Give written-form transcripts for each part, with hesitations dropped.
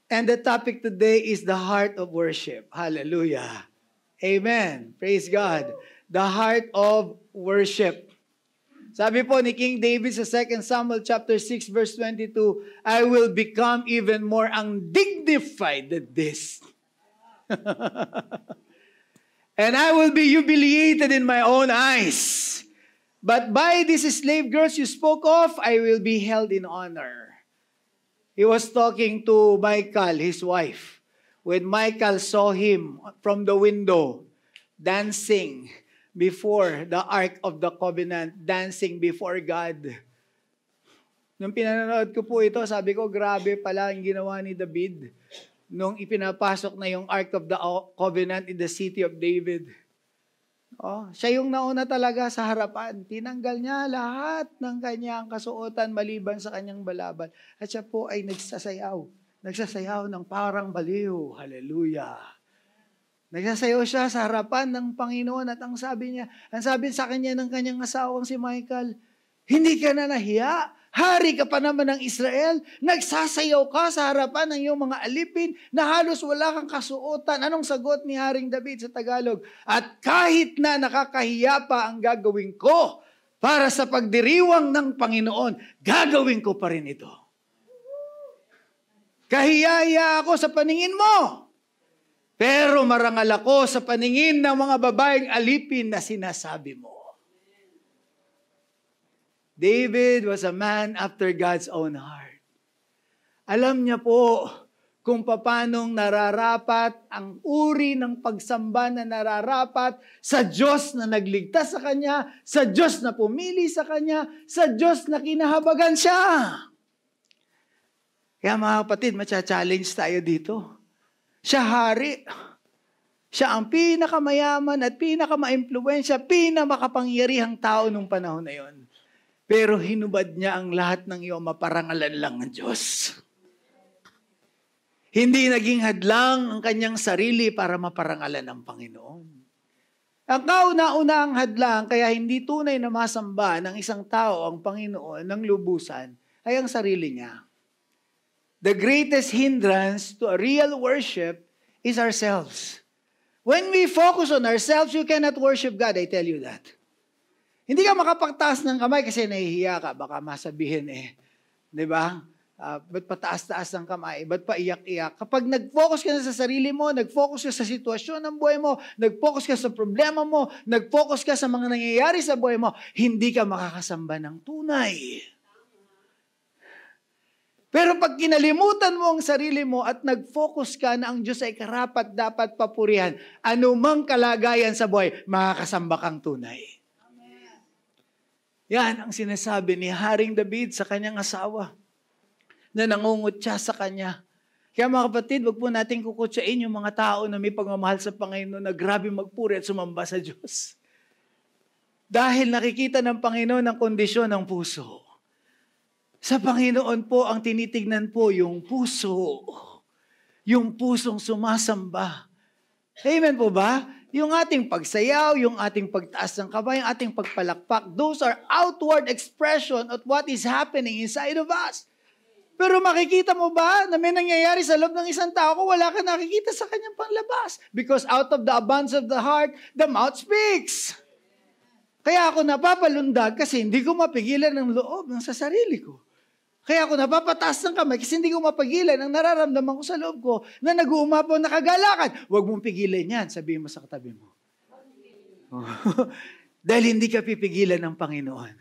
And the topic today is the heart of worship. Hallelujah. Amen. Praise God. The heart of worship. Sabi po ni King David sa 2 Samuel chapter 6 verse 22, I will become even more undignified than this. And I will be humiliated in my own eyes. But by these slave girls you spoke of, I will be held in honor. He was talking to Michal, his wife. When Michal saw him from the window dancing before the Ark of the Covenant, dancing before God. Nung pinanonood ko po ito, sabi ko, grabe pala ang ginawa ni David nung ipinapasok na yung Ark of the Covenant in the city of David. Oh, siya yung nauna talaga sa harapan. Tinanggal niya lahat ng kanyang kasuotan maliban sa kanyang balabal. At siya po ay nagsasayaw. Nagsasayaw ng parang baliw. Hallelujah. Nagsasayaw siya sa harapan ng Panginoon at ang sabi sa kanya ng kanyang asawang si Michal, hindi ka na nahiya. Hari ka pa naman ng Israel. Nagsasayaw ka sa harapan ng iyong mga alipin na halos wala kang kasuotan. Anong sagot ni Haring David sa Tagalog? At kahit na nakakahiya pa ang gagawin ko para sa pagdiriwang ng Panginoon, gagawin ko pa rin ito. Kahiya ako sa paningin mo. Pero marangal ako sa paningin ng mga babaeng alipin na sinasabi mo. David was a man after God's own heart. Alam niya po kung paanong nararapat ang uri ng pagsamba na nararapat sa Diyos na nagligtas sa Kanya, sa Diyos na pumili sa Kanya, sa Diyos na kinahabagan siya. Kaya mga kapatid, matcha-challenge tayo dito. Siya hari. Siya ang pinakamayaman at pinakamaimpluwensya, pinakamakapangyarihang tao nung panahon na yon. Pero hinubad niya ang lahat ng iyong maparangalan lang ng Diyos. Hindi naging hadlang ang kanyang sarili para maparangalan ng Panginoon. Ang kauna-unahang hadlang, kaya hindi tunay na masamba ng isang tao ang Panginoon ng lubusan, ay ang sarili niya. The greatest hindrance to a real worship is ourselves. When we focus on ourselves, you cannot worship God, I tell you that. Hindi ka makapagtaas ng kamay kasi nahihiya ka. Baka masabihin di ba? Ba't pataas-taas ng kamay? Ba't paiyak-iyak? Kapag nag-focus ka na sa sarili mo, nag-focus ka sa sitwasyon ng buhay mo, nag-focus ka sa problema mo, nag-focus ka sa mga nangyayari sa buhay mo, hindi ka makakasamba ng tunay. Pero pag kinalimutan mo ang sarili mo at nag-focus ka na ang Diyos ay karapat dapat papurihan, anumang kalagayan sa buhay, makakasamba kang tunay. Yan ang sinasabi ni Haring David sa kanyang asawa na nangungutya sa kanya. Kaya mga kapatid, wag po natin kukutsain yung mga tao na may pagmamahal sa Panginoon na grabe magpuri at sumamba sa Diyos. Dahil nakikita ng Panginoon ang kondisyon ng puso. Sa Panginoon po, ang tinitignan po yung puso. Yung pusong sumasamba. Amen po ba? Yung ating pagsayaw, yung ating pagtaas ng kamay, yung ating pagpalakpak, those are outward expression of what is happening inside of us. Pero makikita mo ba na may nangyayari sa loob ng isang tao kung wala ka nakikita sa kanyang panlabas? Because out of the abundance of the heart, the mouth speaks. Kaya ako napapalundag kasi hindi ko mapigilan ng loob ng sa sarili ko. Kaya ako napapataas ng kamay kasi hindi ko mapigilan ang nararamdaman ko sa loob ko na nag-uumapaw na kagalakan. Huwag mong pigilan yan, sabihin mo sa katabi mo. Dahil hindi ka pipigilan ng Panginoon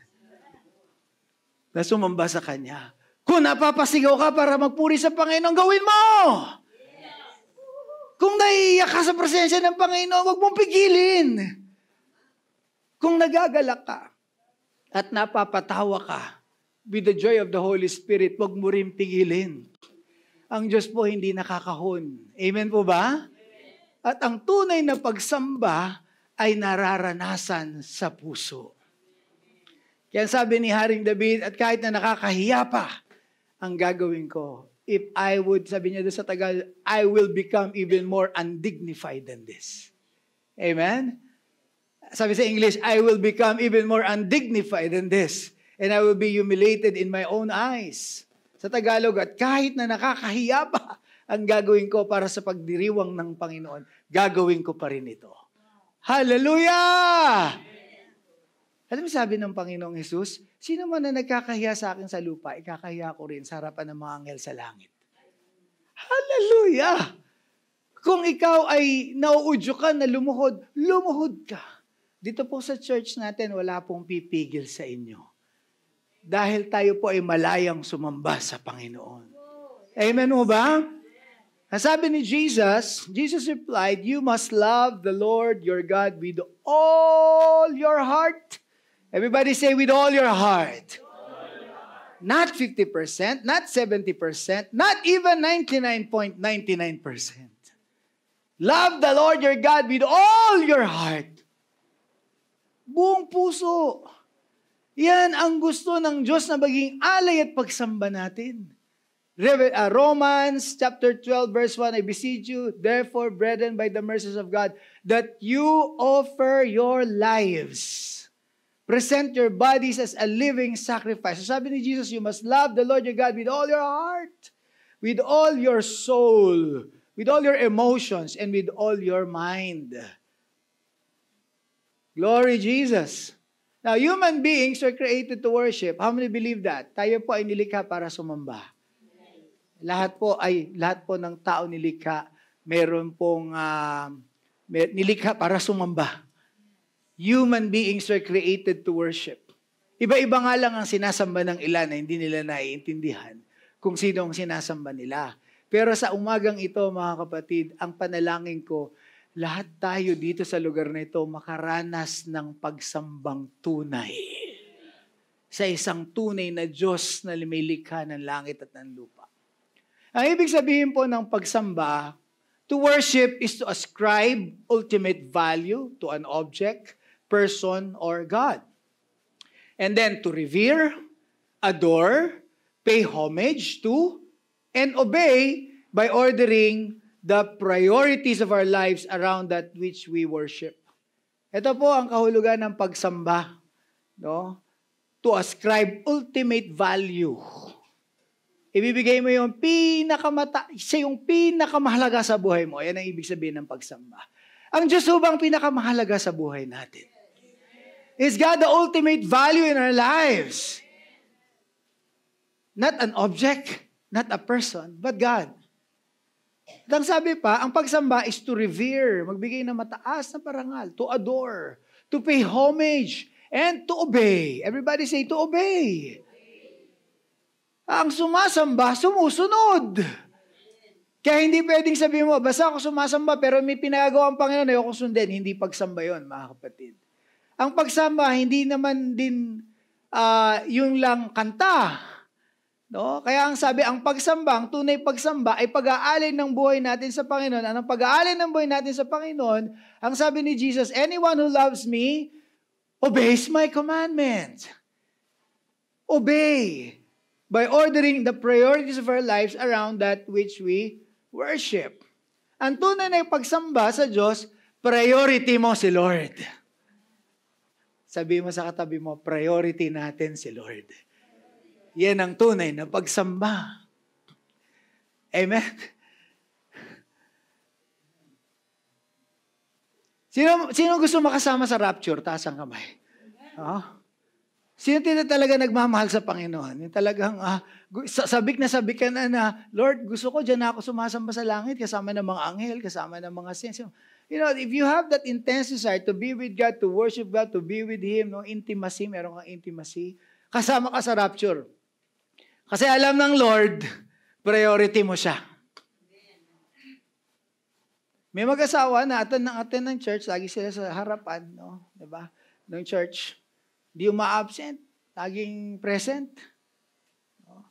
na sumamba sa Kanya. Kung napapasigaw ka para magpuri sa Panginoon, gawin mo! Kung naiiyak ka sa presensya ng Panginoon, huwag mong pigilin. Kung nagagalak ka at napapatawa ka, with the joy of the Holy Spirit, huwag mo rin pigilin. Ang Diyos po hindi nakakahon. Amen po ba? Amen. At ang tunay na pagsamba ay nararanasan sa puso. Kaya sabi ni Haring David, at kahit na nakakahiya pa, ang gagawin ko, if I would, sabi niya doon sa Tagal, I will become even more undignified than this. Amen? Sabi sa English, I will become even more undignified than this. And I will be humiliated in my own eyes. Sa Tagalog, at kahit na nakakahiya pa ang gagawin ko para sa pagdiriwang ng Panginoon, gagawin ko pa rin ito. Hallelujah! Alam mo sabi ng Panginoong Hesus, sino man na nagkakahiya sa akin sa lupa, ikakahiya ko rin sa harapan ng mga anghel sa langit. Hallelujah! Kung ikaw ay nauudyo ka na lumuhod, lumuhod ka. Dito po sa church natin, wala pong pipigil sa inyo. Dahil tayo po ay malayang sumamba sa Panginoon. Amen mo ba? Sabi ni Jesus replied, you must love the Lord your God with all your heart. Everybody say, with all your heart. Not 50%, not 70%, not even 99.99%. Love the Lord your God with all your heart. Buong puso. Yan ang gusto ng Diyos na maging alay at pagsamba natin. Romans chapter 12 verse 1, I beseech you, therefore, brethren, by the mercies of God, that you offer your lives. Present your bodies as a living sacrifice. So sabi ni Jesus, you must love the Lord your God with all your heart, with all your soul, with all your emotions, and with all your mind. Glory Jesus. Now, human beings are created to worship. How many believe that? Tayo po ay nilikha para sumamba. Lahat po ng tao nilikha, meron pong nilikha para sumamba. Human beings are created to worship. Iba-iba nga lang ang sinasamba ng ilan na hindi nila naiintindihan kung sino ang sinasamba nila. Pero sa umagang ito, mga kapatid, ang panalangin ko, lahat tayo dito sa lugar na ito makaranas ng pagsambang tunay. Sa isang tunay na Diyos na lumilikha ng langit at ng lupa. Ang ibig sabihin po ng pagsamba, to worship is to ascribe ultimate value to an object, person, or God. And then to revere, adore, pay homage to, and obey by ordering the priorities of our lives around that which we worship. Ito po ang kahulugan ng pagsamba, no? To ascribe ultimate value. Ibibigay mo yung pinakamahalaga sa buhay mo. Yan ang ibig sabihin ng pagsamba. Ang Diyos ho bang pinakamahalaga sa buhay natin? Is God the ultimate value in our lives? Not an object, not a person, but God. At ang sabi pa, ang pagsamba is to revere, magbigay ng mataas na parangal, to adore, to pay homage, and to obey. Everybody say, to obey. Ang sumasamba, sumusunod. Kaya hindi pwedeng sabihin mo, basta ako sumasamba, pero may pinagawa ang Panginoon, ayoko sundin. Hindi pagsamba yon, mga kapatid. Ang pagsamba, hindi naman din yung lang kanta. No? Kaya ang sabi, ang pagsamba, ang tunay pagsamba, ay pag-aalin ng buhay natin sa Panginoon. Anong pag-aalin ng buhay natin sa Panginoon? Ang sabi ni Jesus, anyone who loves me, obeys my commandments. Obey. By ordering the priorities of our lives around that which we worship. Ang tunay na pagsamba sa Diyos, priority mo si Lord. Sabi mo sa katabi mo, priority natin si Lord. Yan ang tunay na pagsamba. Amen? Sino gusto makasama sa rapture? Taas ang kamay. Sino talaga nagmamahal sa Panginoon? Yung talagang sabik ka na, Lord, gusto ko dyan ako sumasamba sa langit, kasama ng mga anghel, kasama ng mga saints. You know, if you have that intense desire to be with God, to worship God, to be with Him, no, intimacy, meron kang intimacy, kasama ka sa rapture. Kasi alam ng Lord, priority mo siya. May mag-asawa na attend ng church, lagi sila sa harapan, no? Diba? Ng church. Di uma-absent, laging present. No?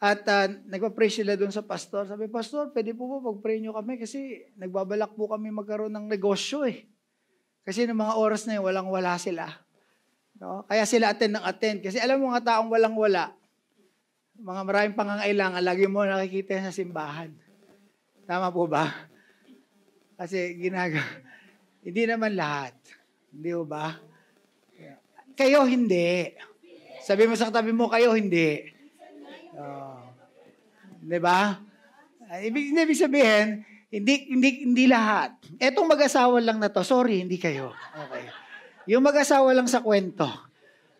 At nagpa-pray sila doon sa pastor. Sabi, Pastor, pwede po ba pag-pray nyo kami kasi nagbabalak po kami magkaroon ng negosyo eh. Kasi ng mga oras na yun, walang-wala sila. No? Kaya sila attend ng attend. Kasi alam mo nga taong walang-wala, mga maraming pangangailangan, lagi mo nakikita sa simbahan. Tama po ba? Kasi hindi naman lahat. Hindi po ba? Kayo hindi. Sabi mo sa katabi mo, kayo hindi. Di ba? Ibig sabihin, hindi lahat. Etong mag-asawa lang na to, sorry, hindi kayo. Okay. Yung mag-asawa lang sa kwento.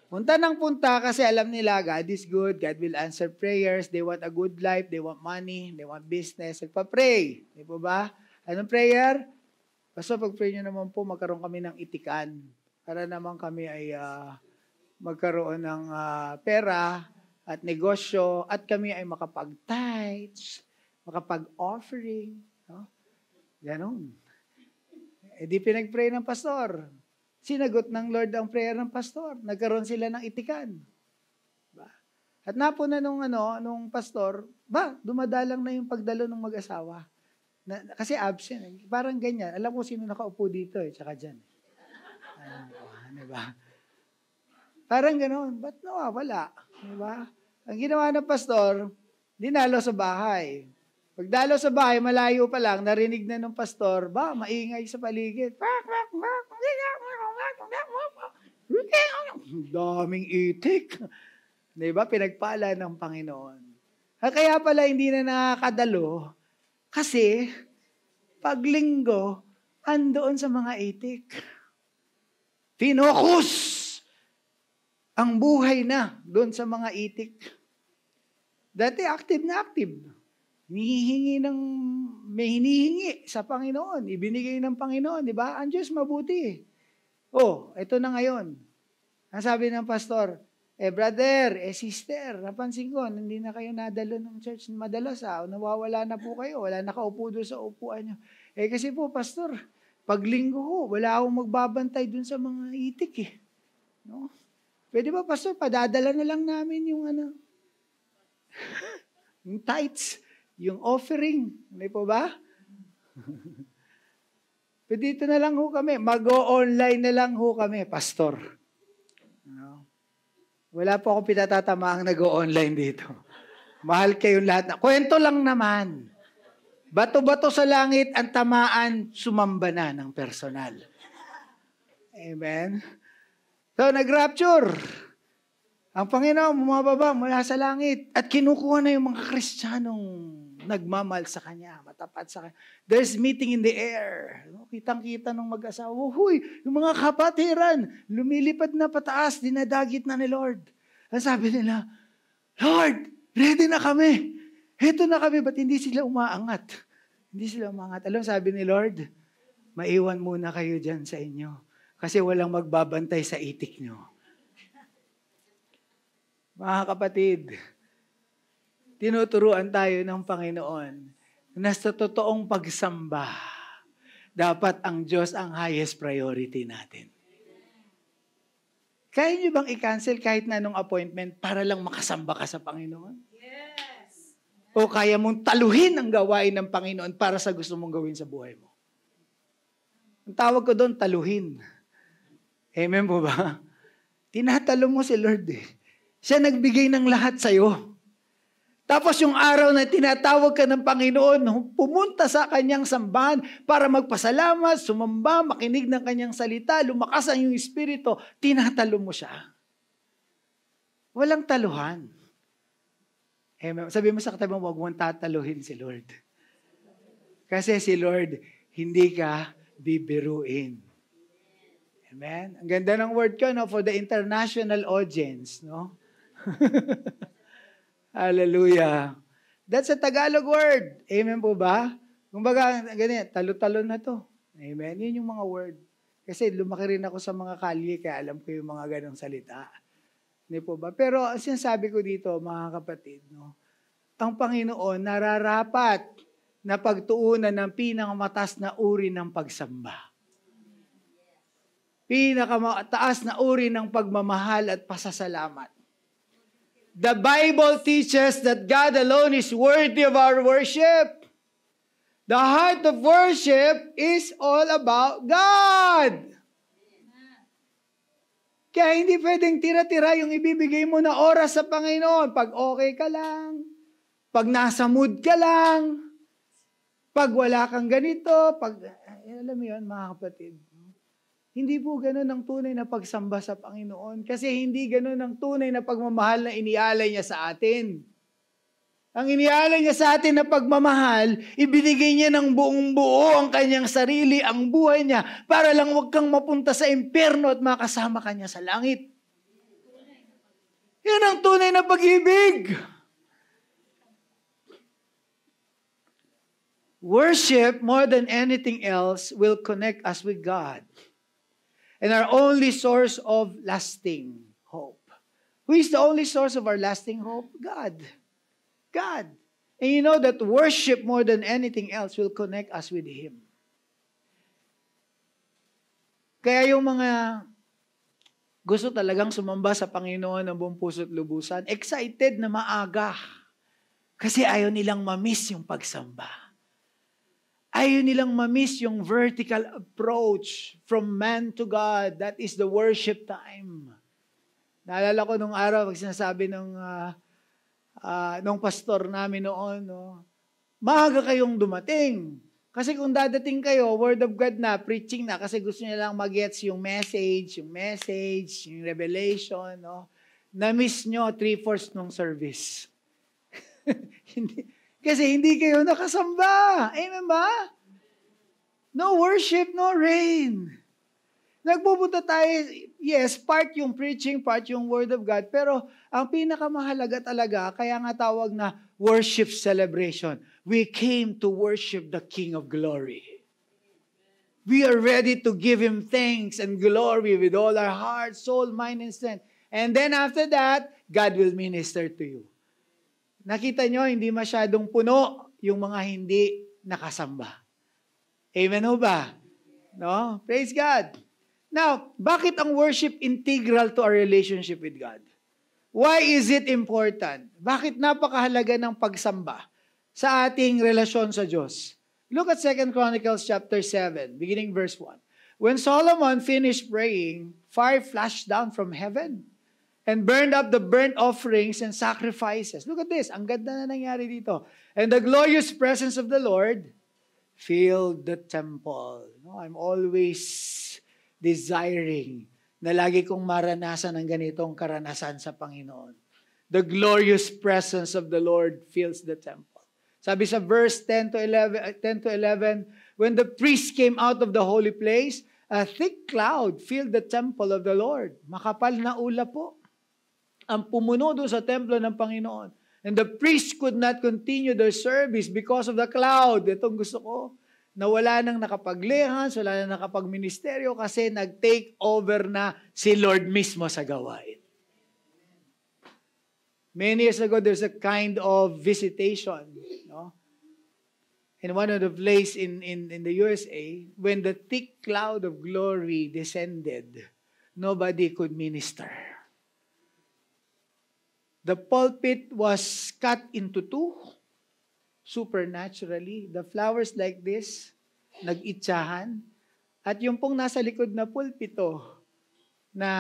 Punta ng punta kasi alam nila God is good, God will answer prayers, they want a good life, they want money, they want business. Nagpa-pray. Di po ba? Anong prayer? Basta pag-pray nyo naman po, magkaroon kami ng itikan. Para naman kami ay magkaroon ng pera at negosyo at kami ay makapag-tithes, makapag-offering. No? Ganon. Di pinag-pray ng pastor. Sinagot ng Lord ang prayer ng pastor. Nagkaroon sila ng itikan. Ba? At napuna nung pastor, dumadalang na yung pagdalo ng mag-asawa. Kasi absent. Parang ganyan. Alam ko sino nakaupo dito tsaka dyan. Diba? Parang gano'n. Ba't nawawala? Diba? Ang ginawa ng pastor, dinalo sa bahay. Pagdalo sa bahay, malayo pa lang, narinig na ng pastor, maingay sa paligid. Daming itik. Diba? Pinagpala ng Panginoon. Kaya pala hindi na nakakadalo kasi paglinggo, andoon sa mga itik. Finokus ang buhay na doon sa mga itik. Dati active na active. May hinihingi sa Panginoon. Ibinigay ng Panginoon, di ba? Ang Diyos mabuti. Ito na ngayon. Ang sabi ng pastor, brother, sister, napansin ko, hindi na kayo nadalo ng church madalas, nawawala na po kayo, wala nakaupo doon sa upuan nyo. Kasi po, pastor, paglinggo ko, wala akong magbabantay doon sa mga itik No? Pwede ba, pastor, padadala na lang namin yung yung tithes, yung offering. Hindi po ba? Dito na lang ho kami. Mag-o-online na lang ho kami, pastor. No? Wala po akong pinatatamaang nag-o-online dito. Mahal kayong lahat. Kwento lang naman. Bato-bato sa langit, ang tamaan, sumamba na ng personal. Amen? So, nag-rapture. Ang Panginoon bumababa mula sa langit at kinukuha na yung mga Kristiyanong nagmamahal sa Kanya, matapat sa Kanya. There's meeting in the air. Kitang-kita ng mag-asawa. Yung mga kapatiran, lumilipad na pataas, dinadagit na ni Lord. Ang sabi nila, Lord, ready na kami. Heto na kami, ba't hindi sila umaangat? Hindi sila umaangat. Alam, sabi ni Lord, maiwan muna kayo dyan sa inyo. Kasi walang magbabantay sa itik nyo. Mga kapatid, tinuturuan tayo ng Panginoon na sa totoong pagsamba, dapat ang Diyos ang highest priority natin. Kaya nyo bang i-cancel kahit na anong appointment para lang makasamba ka sa Panginoon? Yes. O kaya mong taluhin ang gawain ng Panginoon para sa gusto mong gawin sa buhay mo? Ang tawag ko doon, taluhin. Amen po ba? Tinatalo mo si Lord Siya nagbigay ng lahat sa'yo. Tapos yung araw na tinatawag ka ng Panginoon, pumunta sa kanyang sambahan para magpasalamat, sumamba, makinig ng kanyang salita, lumakas ang iyong espiritu, tinatalo mo siya. Walang taluhan. Sabi mo sa katabi mo, huwag mong tataluhin si Lord. Kasi si Lord, hindi ka bibiruin. Amen? Ang ganda ng word ko, for the international audience, no? Hallelujah. That's a Tagalog word. Amen po ba? Kumbaga, ganyan, talo-talo na to. Amen? Yun yung mga word. Kasi lumaki rin ako sa mga kalye, kaya alam ko yung mga ganong salita. Hindi po ba? Pero sinasabi ko dito, mga kapatid, no? Ang Panginoon nararapat na pagtuunan ng pinakamatas na uri ng pagsamba. Pinakamataas na uri ng pagmamahal at pasasalamat. The Bible teaches that God alone is worthy of our worship. The heart of worship is all about God. Kaya hindi pwedeng tira-tira yung ibibigay mo na oras sa Panginoon. Pag okay ka lang, pag nasa mood ka lang, pag wala kang ganito, alam mo yun, mga kapatid. Hindi po ganun ang tunay na pagsamba sa Panginoon. Kasi hindi ganun ang tunay na pagmamahal na inialay niya sa atin. Ang inialay niya sa atin na pagmamahal, ibinigay niya ng buong buo ang kanyang sarili, ang buhay niya, para lang huwag kang mapunta sa impyerno at makasama ka niya sa langit. Yan ang tunay na pag-ibig. Worship, more than anything else, will connect us with God. And our only source of lasting hope. Who is the only source of our lasting hope? God. God. And you know that worship more than anything else will connect us with Him. Kaya yung mga gusto talagang sumamba sa Panginoon ng buong puso't lubusan, excited na maaga. Kasi ayaw nilang mamiss yung pagsamba. Ayaw nilang mamiss yung vertical approach from man to God. That is the worship time. Naalala ko nung araw, pag sinasabi nung pastor namin noon, no, maaga kayong dumating. Kasi kung dadating kayo, Word of God na, preaching na, kasi gusto niya lang mag-gets yung message, yung revelation, no? Na-miss nyo 3/4 nung service. Kasi hindi kayo nakasamba. Amen ba? No worship, no rain. Nagpupunta tayo, yes, part yung preaching, part yung Word of God, pero ang pinakamahalaga talaga, kaya nga tawag na worship celebration. We came to worship the King of Glory. We are ready to give Him thanks and glory with all our heart, soul, mind, and strength. And then after that, God will minister to you. Nakita nyo, hindi masyadong puno yung mga hindi nakasamba. Amen ho ba? No? Praise God. Now, bakit ang worship integral to our relationship with God? Why is it important? Bakit napakahalaga ng pagsamba sa ating relasyon sa Diyos? Look at 2 Chronicles chapter 7, beginning verse 1. When Solomon finished praying, fire flashed down from heaven and burned up the burnt offerings and sacrifices. Look at this. Ang ganda na nangyari dito. And the glorious presence of the Lord filled the temple. No, I'm always desiring na lagi kong maranasan ang ganitong karanasan sa Panginoon. The glorious presence of the Lord fills the temple. Sabi sa verse 10 to 11, when the priest came out of the holy place, a thick cloud filled the temple of the Lord. Makapal na ulap po ang pumuno doon sa templo ng Panginoon. And the priest could not continue their service because of the cloud. Itong gusto ko, na wala nang nakapaglihans, wala nang nakapagministeryo kasi nag-take over na si Lord mismo sa gawain. Many years ago, there's a kind of visitation, no? In one of the places in the USA, when the thick cloud of glory descended, nobody could minister. The pulpit was cut into two, supernaturally. The flowers like this, nag-itsahan. At yung pong nasa likod na pulpito, na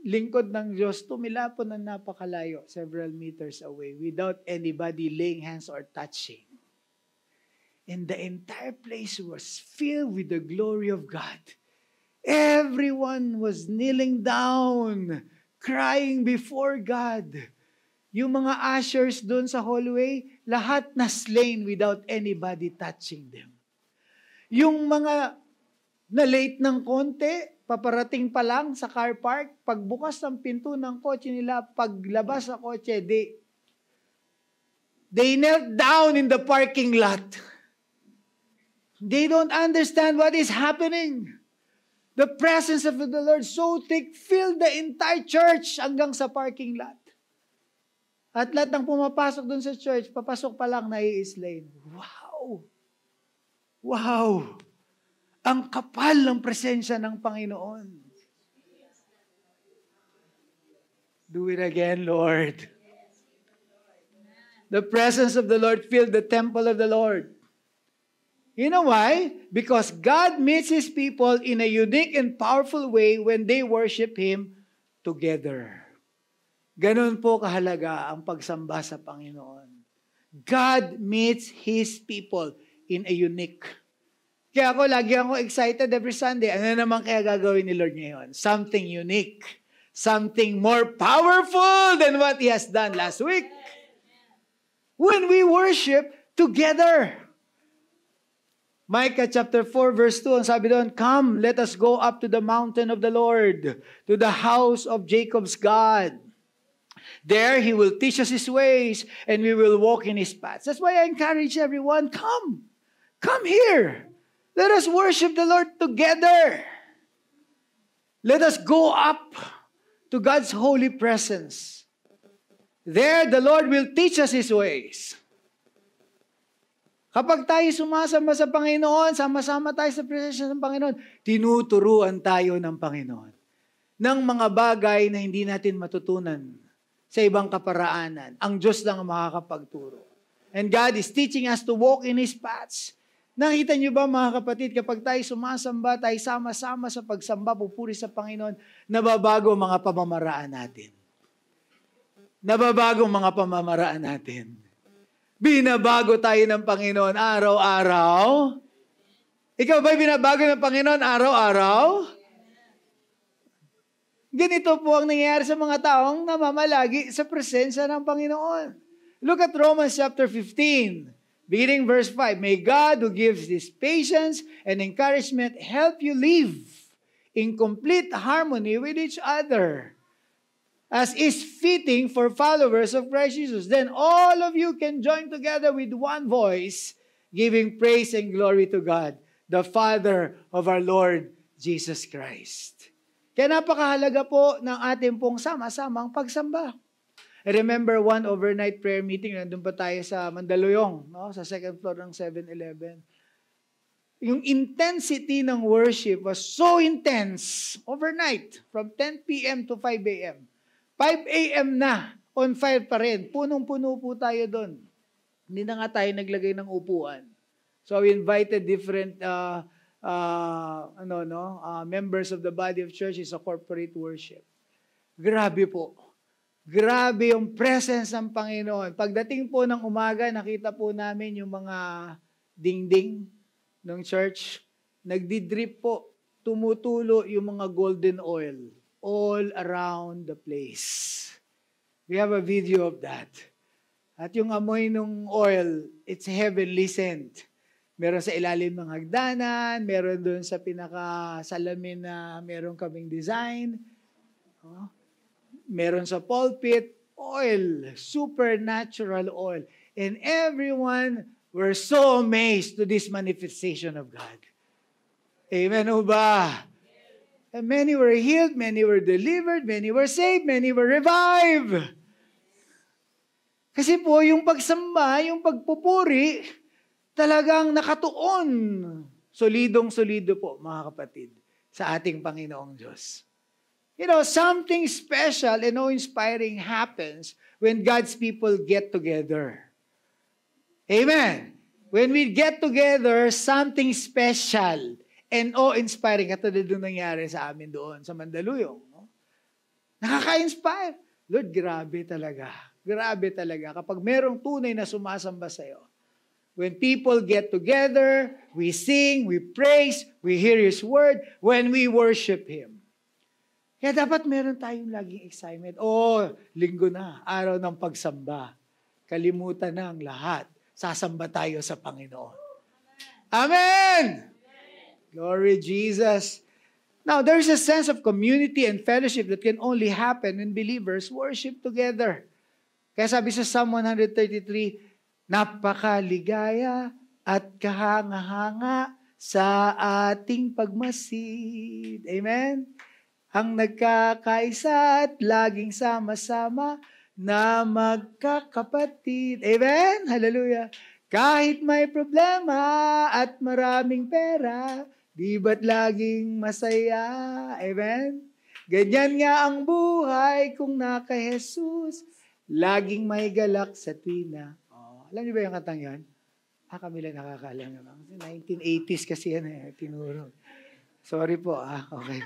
lingkod ng Diyos, tumilapon ng napakalayo, several meters away, without anybody laying hands or touching. And the entire place was filled with the glory of God. Everyone was kneeling down, crying before God. Yung mga ushers doon sa hallway, lahat na slain without anybody touching them. Yung mga na-late ng konti, paparating pa lang sa car park, pagbukas ng pinto ng kotse nila, paglabas sa kotse, they knelt down in the parking lot. They don't understand what is happening. The presence of the Lord so thick filled the entire church hanggang sa parking lot. At lahat ng pumapasok dun sa church, papasok pa lang nai-slain. Wow! Wow! Ang kapal ng presensya ng Panginoon. Do it again, Lord. The presence of the Lord filled the temple of the Lord. You know why? Because God meets His people in a unique and powerful way when they worship Him together. Ganun po kahalaga ang pagsamba sa Panginoon. God meets His people in a unique. Kaya lagi ako excited every Sunday. Ano naman kaya gagawin ni Lord ngayon? Something unique. Something more powerful than what He has done last week. when we worship together. Micah chapter 4 verse 2, ang sabi doon, "Come, let us go up to the mountain of the Lord, to the house of Jacob's God. There He will teach us His ways, and we will walk in His paths." That's why I encourage everyone, come here. Let us worship the Lord together. Let us go up to God's holy presence. There, the Lord will teach us His ways. Kapag tayo sumasama sa Panginoon, sama-sama tayo sa presensya ng Panginoon, tinuturuan tayo ng Panginoon ng mga bagay na hindi natin matutunan sa ibang kaparaanan. Ang Diyos lang ang makakapagturo. And God is teaching us to walk in His paths. Nakita niyo ba mga kapatid, kapag tayo sumasamba, tayo sama-sama sa pagsamba, pupuri sa Panginoon, nababago ang mga pamamaraan natin. Nababago ang mga pamamaraan natin. Binabago tayo ng Panginoon araw-araw. Ikaw ba'y binabago ng Panginoon araw-araw? Ganito po ang nangyayari sa mga taong namamalagi sa presensya ng Panginoon. Look at Romans chapter 15, beginning verse 5. "May God who gives this patience and encouragement help you live in complete harmony with each other, as is fitting for followers of Christ Jesus. Then all of you can join together with one voice, giving praise and glory to God, the Father of our Lord Jesus Christ." Kaya napakahalaga po ng ating pong sama-samang pagsamba. I remember one overnight prayer meeting, nandun pa tayo sa Mandaluyong, no? Sa second floor ng 7-Eleven. Yung intensity ng worship was so intense overnight, from 10 p.m. to 5 a.m. 5 a.m. na, on fire pa rin. Punong-puno po tayo doon. Hindi na nga tayo naglagay ng upuan. So we invited different members of the body of church is a corporate worship. Grabe po. Grabe yung presence ng Panginoon. Pagdating po ng umaga, nakita po namin yung mga dingding ng church. Nagdidrip po. Tumutulo yung mga golden oil all around the place. We have a video of that. At yung amoy ng oil, it's heavenly scent. Meron sa ilalim ng hagdanan, meron doon sa pinaka-salamin na meron kaming design. Meron sa pulpit, oil, supernatural oil. And everyone were so amazed to this manifestation of God. Amen o ba? And many were healed, many were delivered, many were saved, many were revived. Kasi po, yung pagsamba, yung pagpupuri, talagang nakatuon. Solidong-solido po, mga kapatid, sa ating Panginoong Diyos. You know, something special and awe-inspiring happens when God's people get together. Amen. When we get together, something special and awe-inspiring, katulad doon nangyari sa amin doon, sa Mandaluyong. No? Nakaka-inspire. Lord, grabe talaga. Grabe talaga. Kapag merong tunay na sumasamba sa'yo. When people get together, we sing, we praise, we hear His word, when we worship Him. Kaya dapat meron tayong laging excitement. Linggo na, araw ng pagsamba. Kalimutan na ang lahat. Sasamba tayo sa Panginoon. Amen! Glory Jesus. Now, there's a sense of community and fellowship that can only happen when believers worship together. Kaya sabi sa Psalm 133, napakaligaya at kahanga-hanga sa ating pagmasid. Amen? Ang nagkakaisa at laging sama-sama na magkakapatid. Amen? Hallelujah. Kahit may problema at maraming pera, di ba't laging masaya? Amen? Ganyan nga ang buhay kung naka Jesus, laging may galak sa tuwina. Alam niyo ba yung katang yan? Kami lang nakakaalam naman. 1980s kasi yan tinuro. Sorry po okay.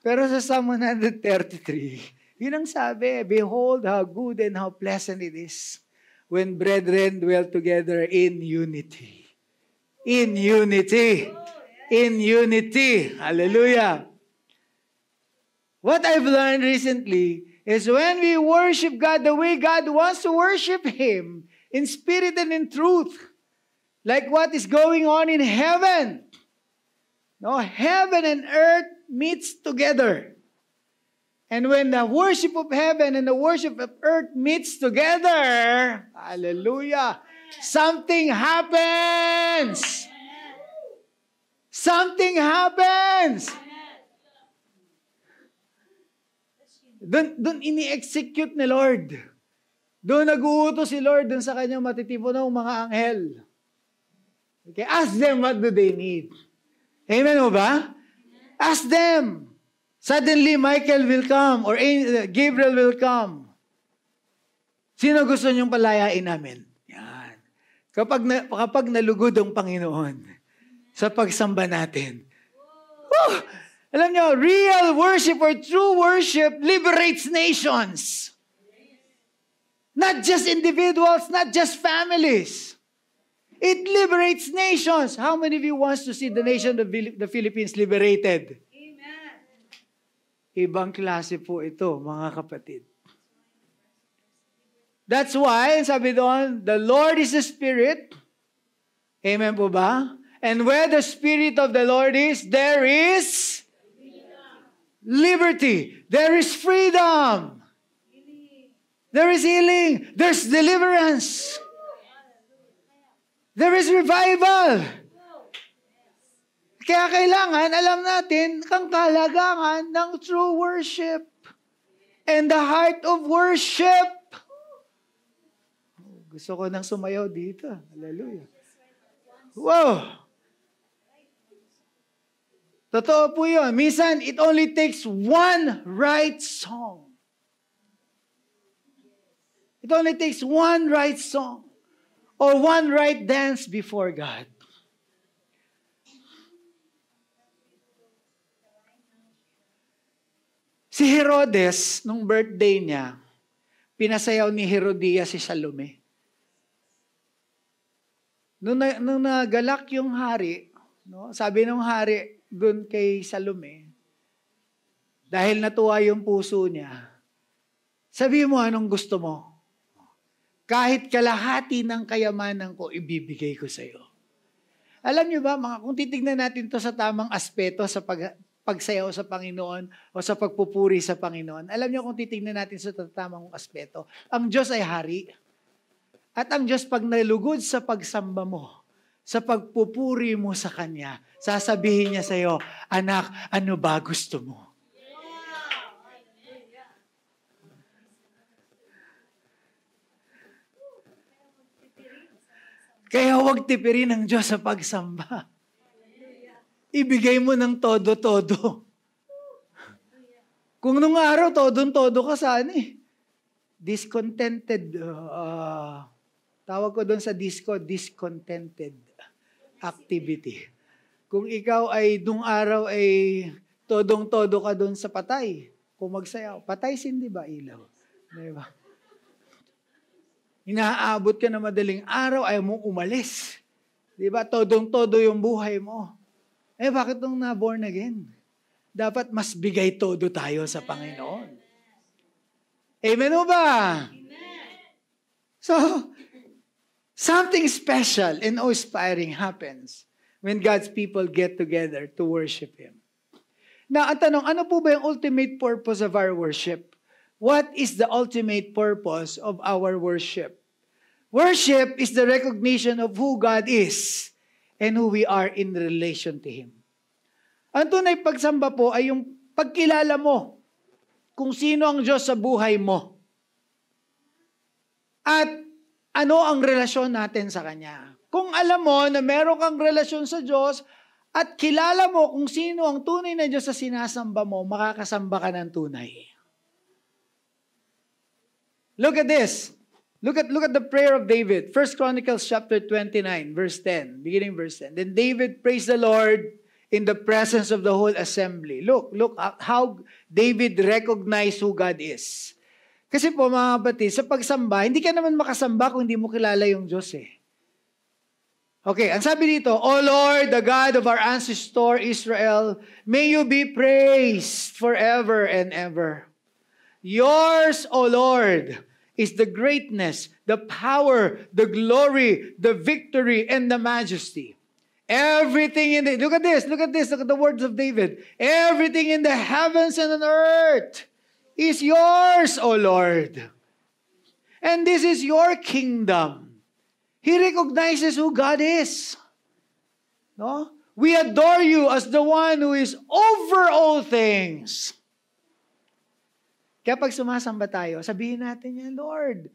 Pero sa Psalm 133, yun ang sabi, behold how good and how pleasant it is when brethren dwell together in unity. In unity. In unity. Hallelujah. What I've learned recently is when we worship God the way God wants to worship Him, in spirit and in truth. Like what is going on in heaven. No, heaven and earth meets together. And when the worship of heaven and the worship of earth meets together, hallelujah, something happens. Something happens. Doon ini-execute ni Lord. Doon nag-uutos si Lord doon sa kanyang matitipunong mga anghel. Okay, ask them what do they need. Amen o ba? Ask them. Suddenly, Michael will come or Gabriel will come. Sino gusto niyong palayain namin? Yan. Kapag nalugod ang Panginoon sa pagsamba natin. Alam niyo, real worship or true worship liberates nations. Not just individuals, not just families. It liberates nations. How many of you wants to see the nation of the Philippines liberated? Amen. Ibang klase po ito, mga kapatid. That's why, sabi doon, the Lord is the Spirit. Amen po ba? And where the Spirit of the Lord is, there is liberty. There is freedom. There is healing. There's deliverance. There is revival. Kaya kailangan, alam natin, ang kahalagan ng true worship and the heart of worship. Gusto ko nang sumayaw dito. Hallelujah. Wow! Totoo po yun. Minsan, it only takes one right song. It only takes one right song. Or one right dance before God. Si Herodes, nung birthday niya, pinasayaw ni Herodias si Salome. Nung nagalak yung hari, no, sabi ng hari dun kay Salome, dahil natuwa yung puso niya, sabi mo anong gusto mo? Kahit kalahati ng kayamanan ko, ibibigay ko sa iyo. Alam niyo ba, kung titignan natin to sa tamang aspeto sa pagsayaw sa Panginoon o sa pagpupuri sa Panginoon, alam niyo kung titignan natin sa tamang aspeto, ang Diyos ay hari. At ang Diyos pag nalugod sa pagsamba mo, sa pagpupuri mo sa Kanya, sasabihin niya sa iyo, anak, ano ba gusto mo? Kaya huwag tipirin ng Diyos sa pagsamba. Ibigay mo ng todo-todo. Kung nung araw, todo-todo ka saan eh. Discontented. Tawag ko doon sa discontented activity. Kung ikaw ay nung araw ay todong-todo ka doon sa patay, kung magsayaw, patay sindi ba ilaw? Diba? Inaabot ka na madaling araw, ayaw mong umalis. Di ba? Todong-todo yung buhay mo. Eh, bakit nung na-born again? Dapat mas bigay todo tayo sa Panginoon. Amen o ba? Amen. So, something special and awe-inspiring happens when God's people get together to worship Him. Now, ang tanong, ano po ba yung ultimate purpose of our worship? What is the ultimate purpose of our worship? Worship is the recognition of who God is and who we are in relation to Him. Ang tunay pagsamba po ay yung pagkilala mo kung sino ang Diyos sa buhay mo. At ano ang relasyon natin sa Kanya. Kung alam mo na meron kang relasyon sa Diyos at kilala mo kung sino ang tunay na Diyos sa sinasamba mo, makakasamba ka ng tunay. Look at this. Look at the prayer of David. 1 Chronicles chapter 29, verse 10. Beginning verse 10. Then David praised the Lord in the presence of the whole assembly. Look how David recognized who God is. Kasi po mga kapatid, sa pagsamba, hindi ka naman makasamba kung hindi mo kilala yung Diyos eh. Okay, ang sabi dito, O Lord, the God of our ancestor Israel, may you be praised forever and ever. Yours, O Lord, is the greatness, the power, the glory, the victory, and the majesty. Everything in the, look at this, look at the words of David. Everything in the heavens and on earth is yours, O Lord. And this is your kingdom. He recognizes who God is. No? We adore you as the one who is over all things. Kaya pag sumasamba tayo, sabihin natin yan, Lord.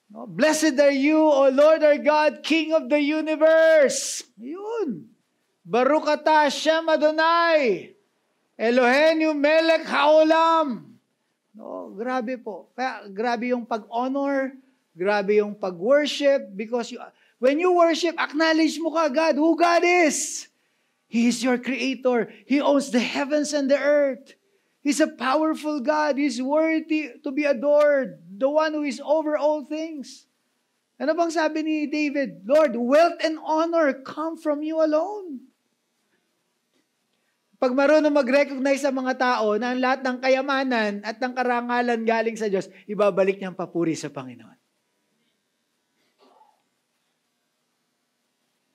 No? Blessed are you, O Lord our God, King of the universe. Yun. Baruch atah Hashem Adonai. Eloheinu melech haolam. No, grabe po. Kaya grabe yung pag-honor, grabe yung pag-worship, because when you worship, acknowledge mo ka God, who God is. He is your creator. He owns the heavens and the earth. He's a powerful God. He's worthy to be adored. The one who is over all things. Ano bang sabi ni David? Lord, wealth and honor come from you alone. Pag marunong mag-recognize sa mga tao na ang lahat ng kayamanan at ng karangalan galing sa Diyos, ibabalik niyang papuri sa Panginoon.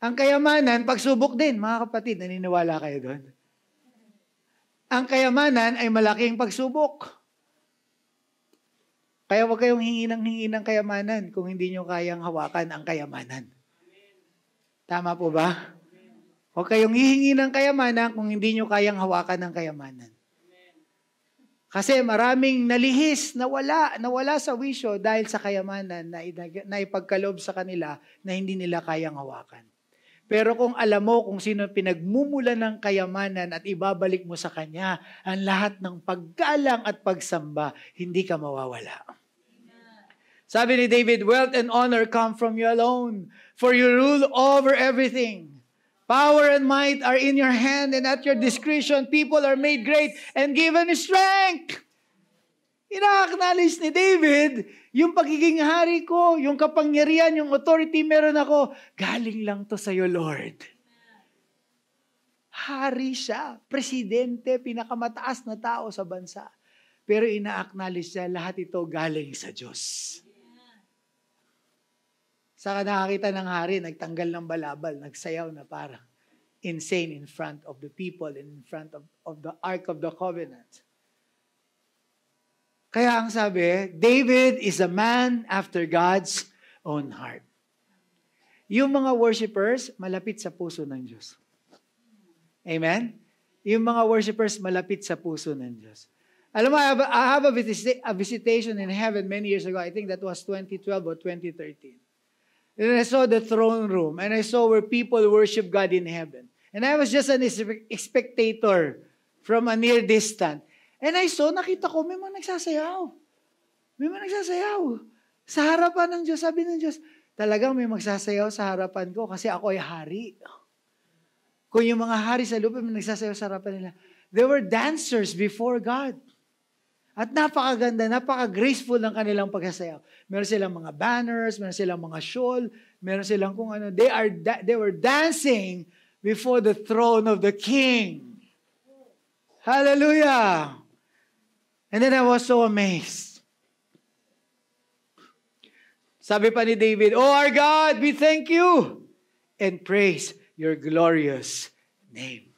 Ang kayamanan, pagsubok din, mga kapatid, naniniwala kayo doon? Ang kayamanan ay malaking pagsubok. Kaya huwag kayong hingi ng kayamanan kung hindi nyo kayang hawakan ang kayamanan. Tama po ba? Huwag kayong hihingi ng kayamanan kung hindi nyo kayang hawakan ang kayamanan. Kasi maraming nalihis, nawala sa wisyo dahil sa kayamanan na ipagkaloob sa kanila na hindi nila kayang hawakan. Pero kung alam mo kung sino pinagmumulan ng kayamanan at ibabalik mo sa Kanya ang lahat ng paggalang at pagsamba, hindi ka mawawala. Sabi ni David, wealth and honor come from you alone, for you rule over everything. Power and might are in your hand, and at your discretion people are made great and given strength. Ina-acknowledge ni David, yung pagiging hari ko, yung kapangyarihan, yung authority meron ako, galing lang to sa'yo, Lord. Hari siya, presidente, pinakamataas na tao sa bansa. Pero ina-acknowledge niya, lahat ito galing sa Diyos. Saka nakakita ng hari, nagtanggal ng balabal, nagsayaw na parang insane in front of the people, in front of the Ark of the Covenant. Kaya ang sabi, David is a man after God's own heart. Yung mga worshipers, malapit sa puso ng Diyos. Amen? Yung mga worshipers, malapit sa puso ng Diyos. Alam mo, I have a visitation in heaven many years ago. I think that was 2012 or 2013. And I saw the throne room, and I saw where people worship God in heaven. And I was just an spectator from a near distance. And I saw, nakita ko, may mga nagsasayaw. May mga nagsasayaw. Sa harapan ng Diyos, sabi ng Diyos, talagang may magsasayaw sa harapan ko kasi ako ay hari. Kung yung mga hari sa lupa, may nagsasayaw sa harapan nila. They were dancers before God. At napakaganda, napaka-graceful ng kanilang pagsasayaw. Meron silang mga banners, meron silang mga shawl, meron silang kung ano. They were dancing before the throne of the King. Hallelujah! And then I was so amazed. Sabi pa ni David, "Oh our God, we thank you and praise your glorious name."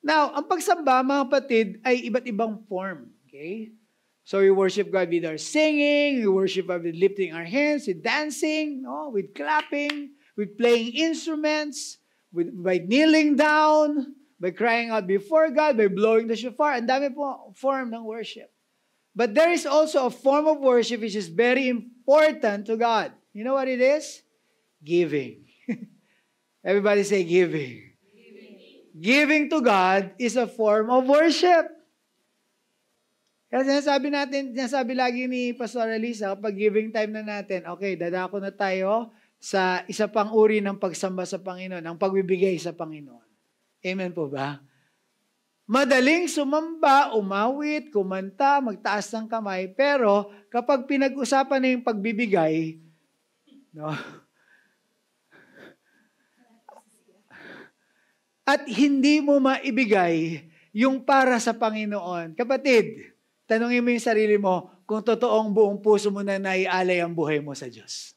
Now, ang pagsamba, mga kapatid, ay iba't ibang form. Okay? So we worship God with our singing, we worship God with lifting our hands, with dancing, no? With clapping, with playing instruments, by kneeling down, by crying out before God, by blowing the shofar. Ang dami po form ng worship. But there is also a form of worship which is very important to God. You know what it is? Giving. Everybody say giving. Giving to God is a form of worship. Kaya sinasabi lagi ni Pastor Elisa, kapag giving time na natin, okay, dadako na tayo sa isa pang uri ng pagsamba sa Panginoon, ang pagbibigay sa Panginoon. Amen po ba? Madaling sumamba, umawit, kumanta, magtaas ng kamay, pero kapag pinag-usapan na yung pagbibigay, no? At hindi mo maibigay yung para sa Panginoon. Kapatid, tanungin mo yung sarili mo, kung totoong buong puso mo na naialay ang buhay mo sa Diyos.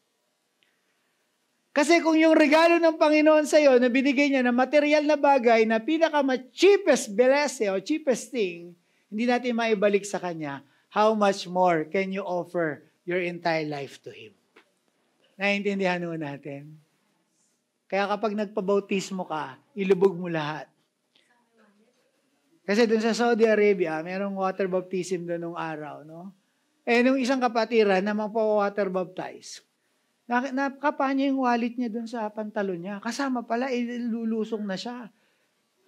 Kasi kung yung regalo ng Panginoon sa iyo na binigay niya na material na bagay na pinaka-cheapest blessing o cheapest thing, hindi natin maibalik sa Kanya, how much more can you offer your entire life to Him? Naiintindihan mo natin? Kaya kapag nagpabautismo ka, ilubog mo lahat. Kasi dun sa Saudi Arabia, merong water baptism doon nung araw, no? Eh, nung isang kapatiran na magpa-water baptize, nakapa niya yung wallet niya dun sa pantalon niya. Kasama pala, ilulusong na siya.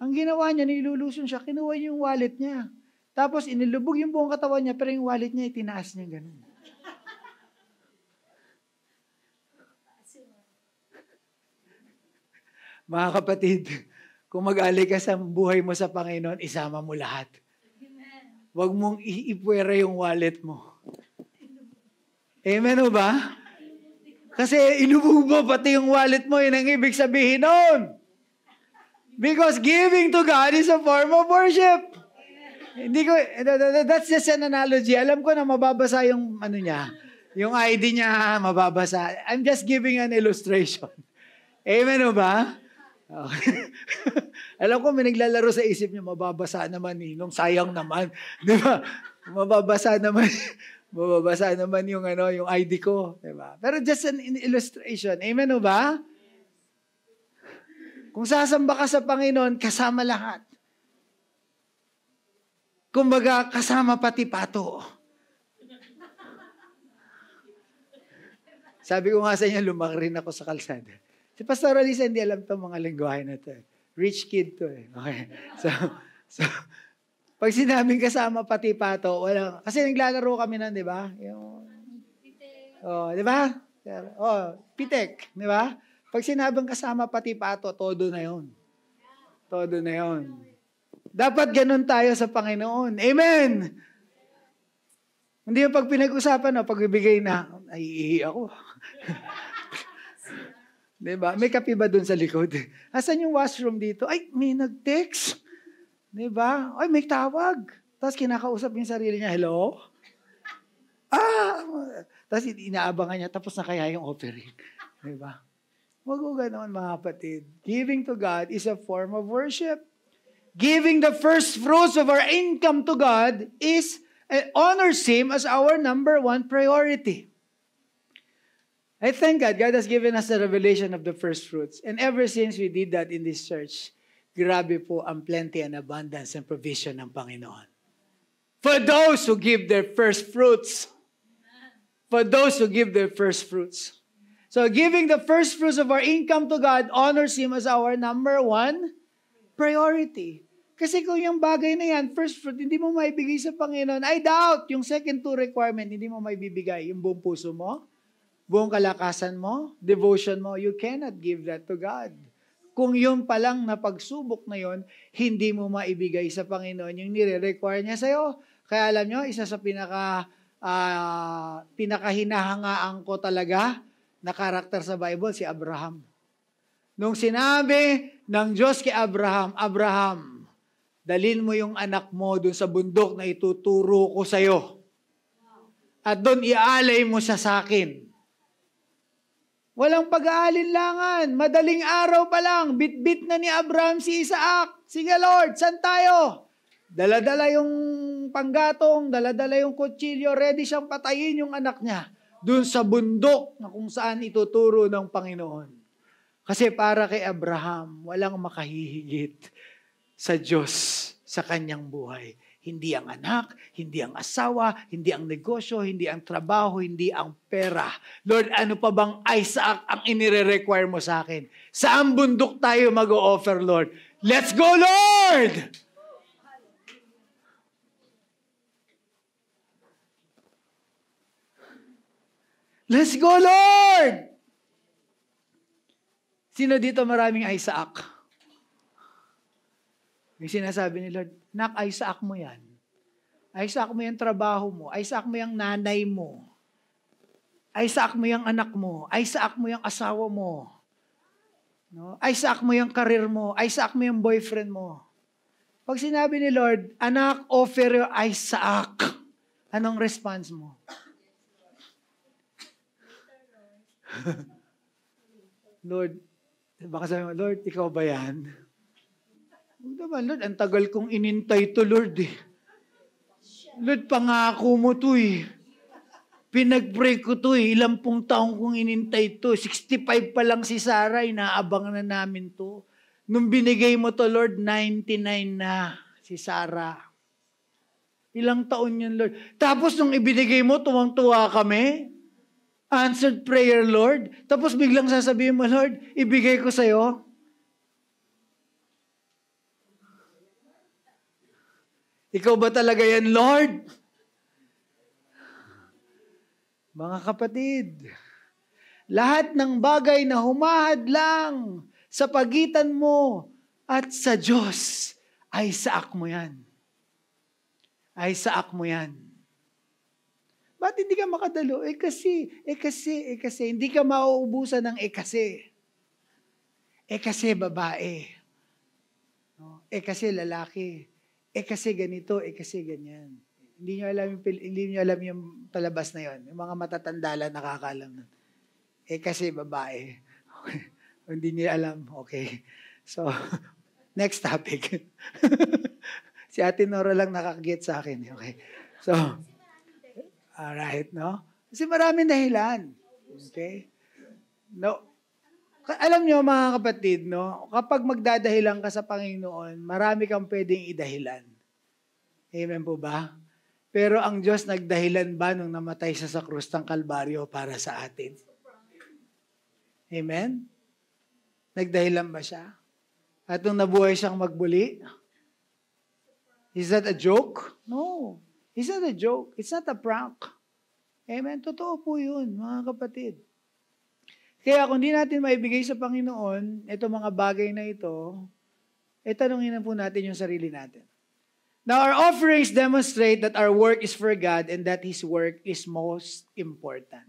Ang ginawa niya, nilulusong siya, kinuha niya yung wallet niya. Tapos inilubog yung buong katawan niya, pero yung wallet niya, itinaas niya ganun. Mga kapatid, kung mag-alay ka sa buhay mo sa Panginoon, isama mo lahat. Huwag mong iipwera yung wallet mo. Amen o ba? Kasi ilubog mo pati yung wallet mo, yun ang ibig sabihin nun. Because giving to God is a form of worship. That's just an analogy. Alam ko na mababasa yung yung ID niya, mababasa. I'm just giving an illustration. Amen o ba? Okay. Alam ko may naglalaro sa isip niya, mababasa naman nung sayang naman. Di ba? Mababasa naman yung yung ID ko, di ba? Pero just an illustration. Amen o ba? Kung sasamba ka sa Panginoon, kasama lahat. Kumbaga, kasama pati pato. Sabi ko nga sa inyo, lumaki rin ako sa kalsada. Si Pastor Alisa, hindi alam itong mga lingwahe na ito. Rich kid to eh. Okay. So, pag sinabing kasama pati pato, walang, kasi naglalaro kami nun, di ba? Di ba? Pitek, di ba? Pag sinabing kasama pati pato, todo na yun. Todo na yun. Dapat ganun tayo sa Panginoon. Amen! Hindi yung pag pinag-usapan, pagbibigay na, ay ako. Diba? May kape ba dun sa likod? Asan yung washroom dito? Ay, may nag-text. Diba? Ay, may tawag. Tapos kinakausap yung sarili niya, hello? Tapos inaabangan niya, tapos na kaya yung offering. Diba? Huwag ko ganoon, mga kapatid. Giving to God is a form of worship. Giving the first fruits of our income to God honors Him as our number one priority. I thank God. God has given us the revelation of the first fruits. And ever since we did that in this church, grabe po ang plenty and abundance and provision ng Panginoon. For those who give their first fruits. For those who give their first fruits. So giving the first fruits of our income to God honors Him as our number one priority. Kasi kung yung bagay na yan, first fruit, hindi mo maibigay sa Panginoon, I doubt yung second two requirement, hindi mo maibibigay. Yung buong puso mo, buong kalakasan mo, devotion mo, you cannot give that to God. Kung yun palang na pagsubok na yun, hindi mo maibigay sa Panginoon yung nire-require niya sa'yo. Kaya alam nyo, isa sa pinakahinahangaan ko talaga na karakter sa Bible, si Abraham. Nung sinabi ng Diyos kay Abraham, Abraham, dalhin mo yung anak mo dun sa bundok na ituturo ko sa'yo. At dun ialay mo siya sa akin. Walang pag-aalinlangan. Madaling araw pa lang, bit-bit na ni Abraham si Isaac. Sige Lord, saan tayo? Dala-dala yung panggatong, dala-dala yung kutsilyo, ready siyang patayin yung anak niya. Doon sa bundok na kung saan ituturo ng Panginoon. Kasi para kay Abraham, walang makahihigit sa Diyos sa kanyang buhay. Hindi ang anak, hindi ang asawa, hindi ang negosyo, hindi ang trabaho, hindi ang pera. Lord, ano pa bang Isaac ang inire-require mo sa akin? Saan bundok tayo mag-o-offer, Lord? Let's go, Lord! Let's go, Lord! Sino dito maraming Isaac? Yung sinasabi ni Lord, nak, Isaac mo yan. Isaac mo yung trabaho mo. Isaac mo yung nanay mo. Isaac mo yung anak mo. Isaac mo yung asawa mo. No? Isaac mo yung karir mo. Isaac mo yung boyfriend mo. Pag sinabi ni Lord, anak, offer your Isaac. Anong response mo? Lord, baka sabi mo, Lord, ikaw ba yan? Huwag naman, Lord, ang tagal kong inintay to, Lord eh. Lord, pangako mo to eh. Pinag-pray ko to eh. Ilang pong taong kong inintay to. 65 pa lang si Sarah, inaabangan na namin to. Nung binigay mo to, Lord, 99 na si Sarah. Ilang taon yun, Lord. Tapos nung ibinigay mo, tuwang-tuwa kami. Answered prayer, Lord. Tapos biglang sasabihin mo, Lord, ibigay ko sa'yo. Ikaw ba talaga yan, Lord? Mga kapatid, lahat ng bagay na humahad lang sa pagitan mo at sa Diyos, ay saak mo yan. Ay saak mo yan. Ba't hindi ka makadalo? Kasi. Hindi ka mauubusan ng kasi. Kasi babae. Kasi lalaki. Kasi ganito, kasi ganyan. Hindi nyo alam yung palabas na yon. Yung mga matatanda lang nakakaalam nun. Kasi babae. Okay. Hindi nyo alam. Okay. So, next topic. Si Ate Nora lang nakakaget sa akin. Okay. So, alright, no? Kasi maraming dahilan. Okay? No. Alam nyo mga kapatid, no? Kapag magdadahilan ka sa Panginoon, marami kang pwedeng idahilan. Amen po ba? Pero ang Diyos nagdahilan ba nung namatay siya sa krus ng Kalbaryo para sa atin? Amen? Nagdahilan ba siya? At nung nabuhay siyang magbuli? Is that a joke? No. It's not a joke. It's not a prank. Amen? Totoo po yun, mga kapatid. Kaya kung di natin maibigay sa Panginoon, itong mga bagay na ito, tanungin na po natin yung sarili natin. Now, our offerings demonstrate that our work is for God and that His work is most important.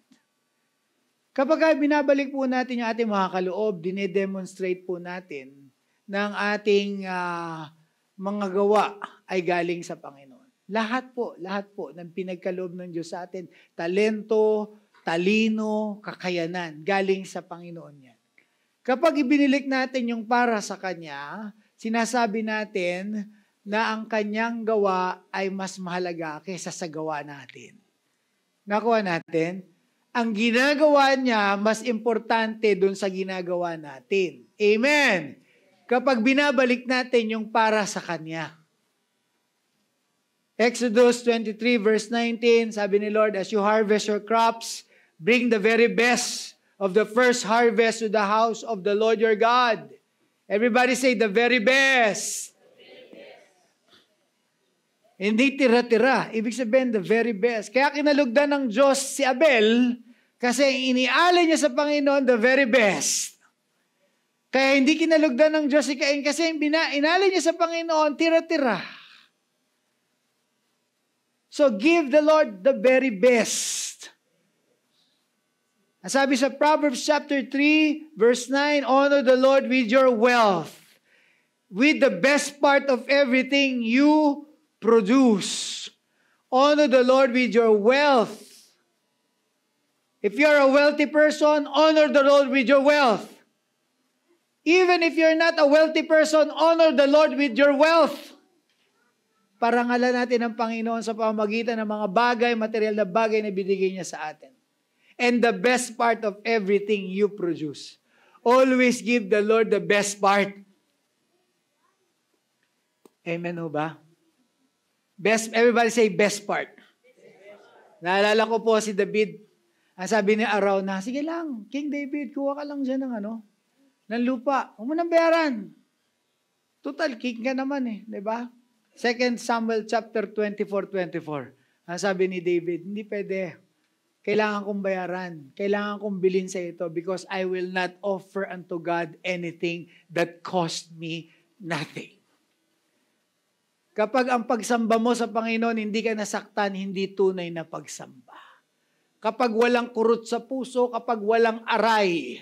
Kapag binabalik po natin yung ating mga kaloob, dinedemonstrate po natin ng ating mga gawa ay galing sa Panginoon. Lahat po ng pinagkaloob ng Diyos sa atin, talento, talino, kakayanan, galing sa Panginoon yan. Kapag ibinilik natin yung para sa Kanya, sinasabi natin na ang Kanyang gawa ay mas mahalaga kaysa sa gawa natin. Nakuha natin? Ang ginagawa niya, mas importante dun sa ginagawa natin. Amen! Kapag binabalik natin yung para sa Kanya. Exodus 23 verse 19, sabi ni Lord, as you harvest your crops, bring the very best of the first harvest to the house of the Lord your God. Everybody say, the very best. Hindi tira-tira. Ibig sabihin, the very best. Kaya kinalugdan ng Diyos si Abel kasi inialay niya sa Panginoon the very best. Kaya hindi kinalugdan ng Diyos si Cain kasi inalay niya sa Panginoon tira-tira. So give the Lord the very best. Sabi sa Proverbs chapter 3, verse 9, honor the Lord with your wealth, with the best part of everything you produce. Honor the Lord with your wealth. If you're a wealthy person, honor the Lord with your wealth. Even if you're not a wealthy person, honor the Lord with your wealth. Parangalan natin ang Panginoon sa pamamagitan ng mga bagay, material na bagay na binigay niya sa atin. And the best part of everything you produce. Always give the Lord the best part. Amen ho ba? Best, everybody say best part. Naalala ko po si David. Ang sabi ni Arauna, sige lang, King David, kuha ka lang dyan ng lupa. Huwag mo nang bayaran. Total, king ka naman eh. Diba? 2 Samuel chapter 24:24. Ang sabi ni David, hindi pwede. Kailangan kong bayaran. Kailangan kong bilhin sa ito because I will not offer unto God anything that cost me nothing. Kapag ang pagsamba mo sa Panginoon, hindi ka nasaktan, hindi tunay na pagsamba. Kapag walang kurot sa puso, kapag walang aray,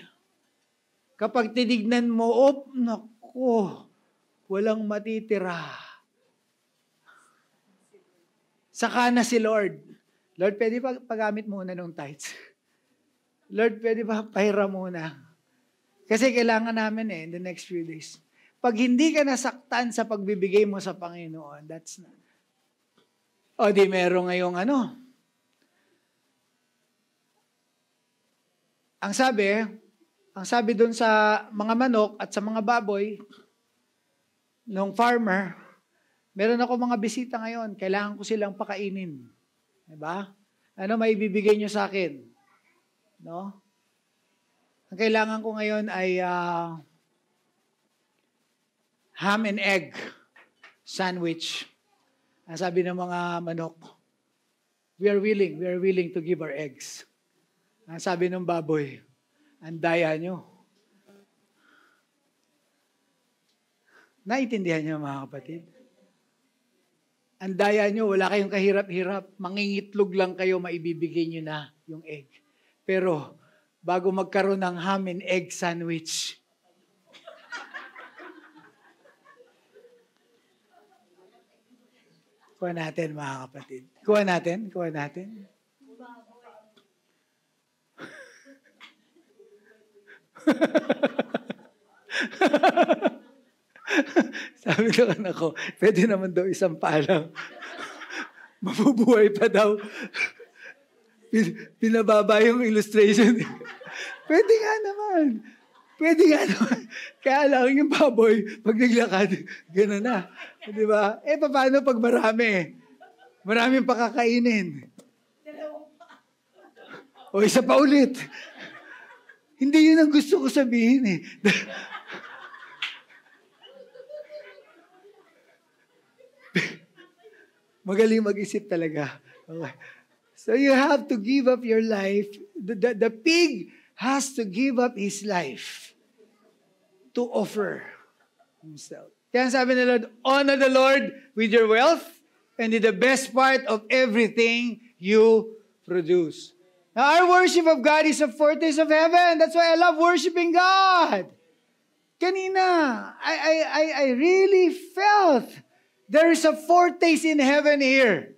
kapag tinignan mo, naku, walang matitira. Saka na si Lord. Lord, pwede ba paggamit muna ng tithes? Lord, pwede ba pahiram muna? Kasi kailangan namin in the next few days. Pag hindi ka nasaktan sa pagbibigay mo sa Panginoon, that's not. O di meron ngayong Ang sabi doon sa mga manok at sa mga baboy, nung farmer, meron ako mga bisita ngayon, kailangan ko silang pakainin. Diba? Ano may bibigay nyo sa akin? No? Ang kailangan ko ngayon ay ham and egg sandwich. Ang sabi ng mga manok, we are willing to give our eggs. Ang sabi ng baboy, ang daya nyo. Naintindihan niyo mga kapatid? Ang daya nyo, wala kayong kahirap-hirap. Mangingitlog lang kayo, maibibigay nyo na yung egg. Pero, bago magkaroon ng ham and egg sandwich, kuha natin mga kapatid. Kuha natin. Sabi ng anak ko, pwede naman daw isang palang. Mabubuhay pa daw. Pinababa yung illustration. Pwede nga naman. Kaya lang yung baboy, pag naglakad, gano'n na. Di ba? Paano pag marami? Maraming pakakainin. O isa pa ulit. Hindi yun ang gusto ko sabihin Magaling mag-isip talaga. Okay. So you have to give up your life. The pig has to give up his life to offer himself. Kaya sabi ni Lord, honor the Lord with your wealth and with the best part of everything you produce. Now, our worship of God is a foretaste of heaven. That's why I love worshiping God. Kanina, I really felt there is a foretaste in heaven here.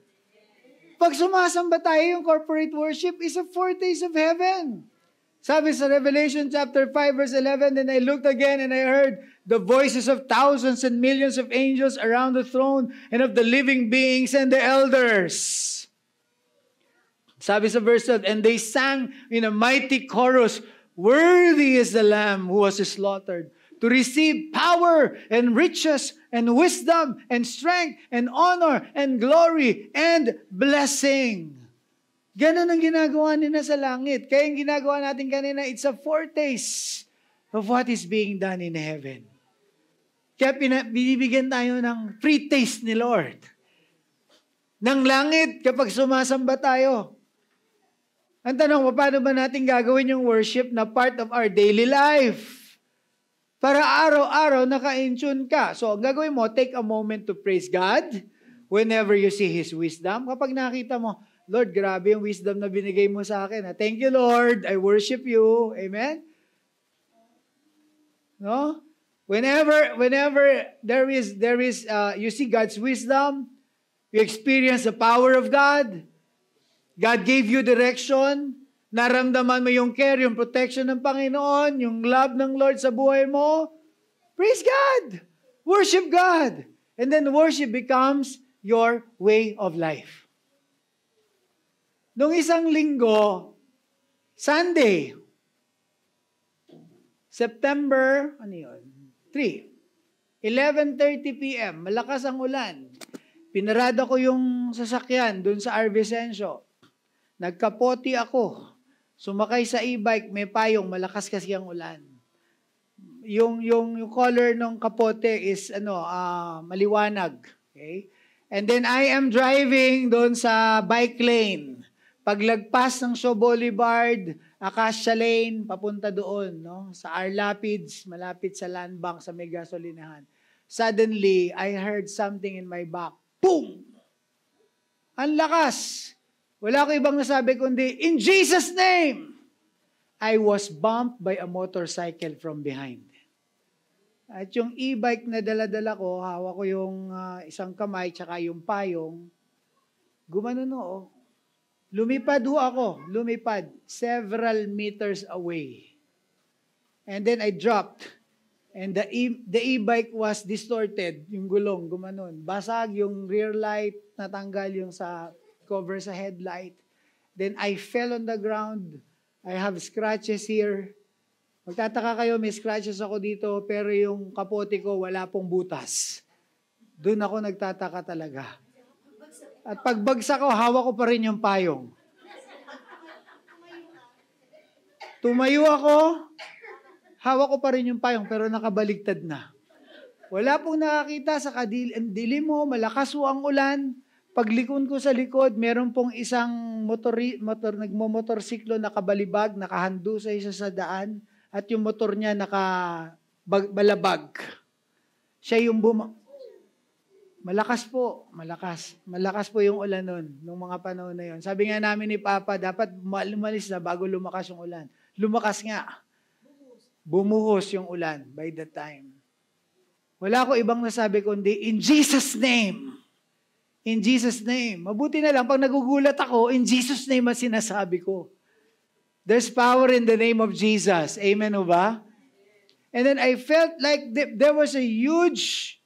Pag sumasamba tayo, yung corporate worship is a foretaste of heaven. Sabi sa Revelation chapter 5 verse 11, then I looked again and I heard the voices of thousands and millions of angels around the throne and of the living beings and the elders. Sabi sa verse 12, and they sang in a mighty chorus, worthy is the Lamb who was slaughtered, to receive power and riches and wisdom and strength and honor and glory and blessing. Ganon ang ginagawa nila sa langit. Kaya yung ginagawa natin kanina, it's a foretaste of what is being done in heaven. Kaya binibigyan tayo ng free taste ni Lord. Ng langit kapag sumasamba tayo. Ang tanong, paano ba natin gagawin yung worship na part of our daily life? Para araw-araw naka-in-tune ka. So, ang gagawin mo, take a moment to praise God whenever you see His wisdom. Kapag nakita mo, Lord, grabe yung wisdom na binigay mo sa akin. Thank you, Lord. I worship you. Amen? No? Whenever there is you see God's wisdom, you experience the power of God. God gave you direction. Naramdaman mo yung care, yung protection ng Panginoon, yung love ng Lord sa buhay mo. Praise God. Worship God. And then worship becomes your way of life. Nung isang linggo, Sunday, September, 3, 11:30 p.m., malakas ang ulan. Pinarada ko yung sasakyan dun sa R. Vicencio. Nagkapoti ako. Sumakay sa e-bike, may payong, malakas kasi ang ulan. Yung color ng kapote is maliwanag. Okay? And then I am driving doon sa bike lane. Paglagpas ng Shaw Boulevard, Acacia Lane, papunta doon, no? Sa R. Lapids, malapit sa land bank, sa may gasolinahan. Suddenly, I heard something in my back. Boom! Ang lakas! Wala ko ibang nasabi kundi, in Jesus' name! I was bumped by a motorcycle from behind. At yung e-bike na dala-dala ko, hawak ko yung isang kamay tsaka yung payong. Gumanon oo. Lumipad ho ako. Lumipad. Several meters away. And then I dropped. And the e-bike was distorted. Yung gulong, gumanon. Basag yung rear light. Natanggal yung sa cover sa headlight. Then I fell on the ground. I have scratches here. Magtataka kayo, may scratches ako dito. Pero yung kapote ko, wala pong butas. Doon ako nagtataka talaga. At pagbagsak ko, hawak ko pa rin yung payong. Tumayo ako, hawak ko pa rin yung payong, pero nakabaligtad na. Wala pong nakakita sa dilim mo, malakas po ang ulan. Paglikon ko sa likod, meron pong isang nagmomotorsiklo nakabalibag, nakahandusay siya sa daan, at yung motor niya nakabalabag. Siya yung Malakas po, malakas. Malakas po yung ulan nun, nung mga panahon na yun. Sabi nga namin ni Papa, dapat umalis na bago lumakas yung ulan. Lumakas nga. Bumuhos yung ulan by that time. Wala ko ibang nasabi kundi, in Jesus' name. In Jesus' name. Mabuti na lang, pag nagugulat ako, in Jesus' name ang sinasabi ko. There's power in the name of Jesus. Amen o ba? And then I felt like there was a huge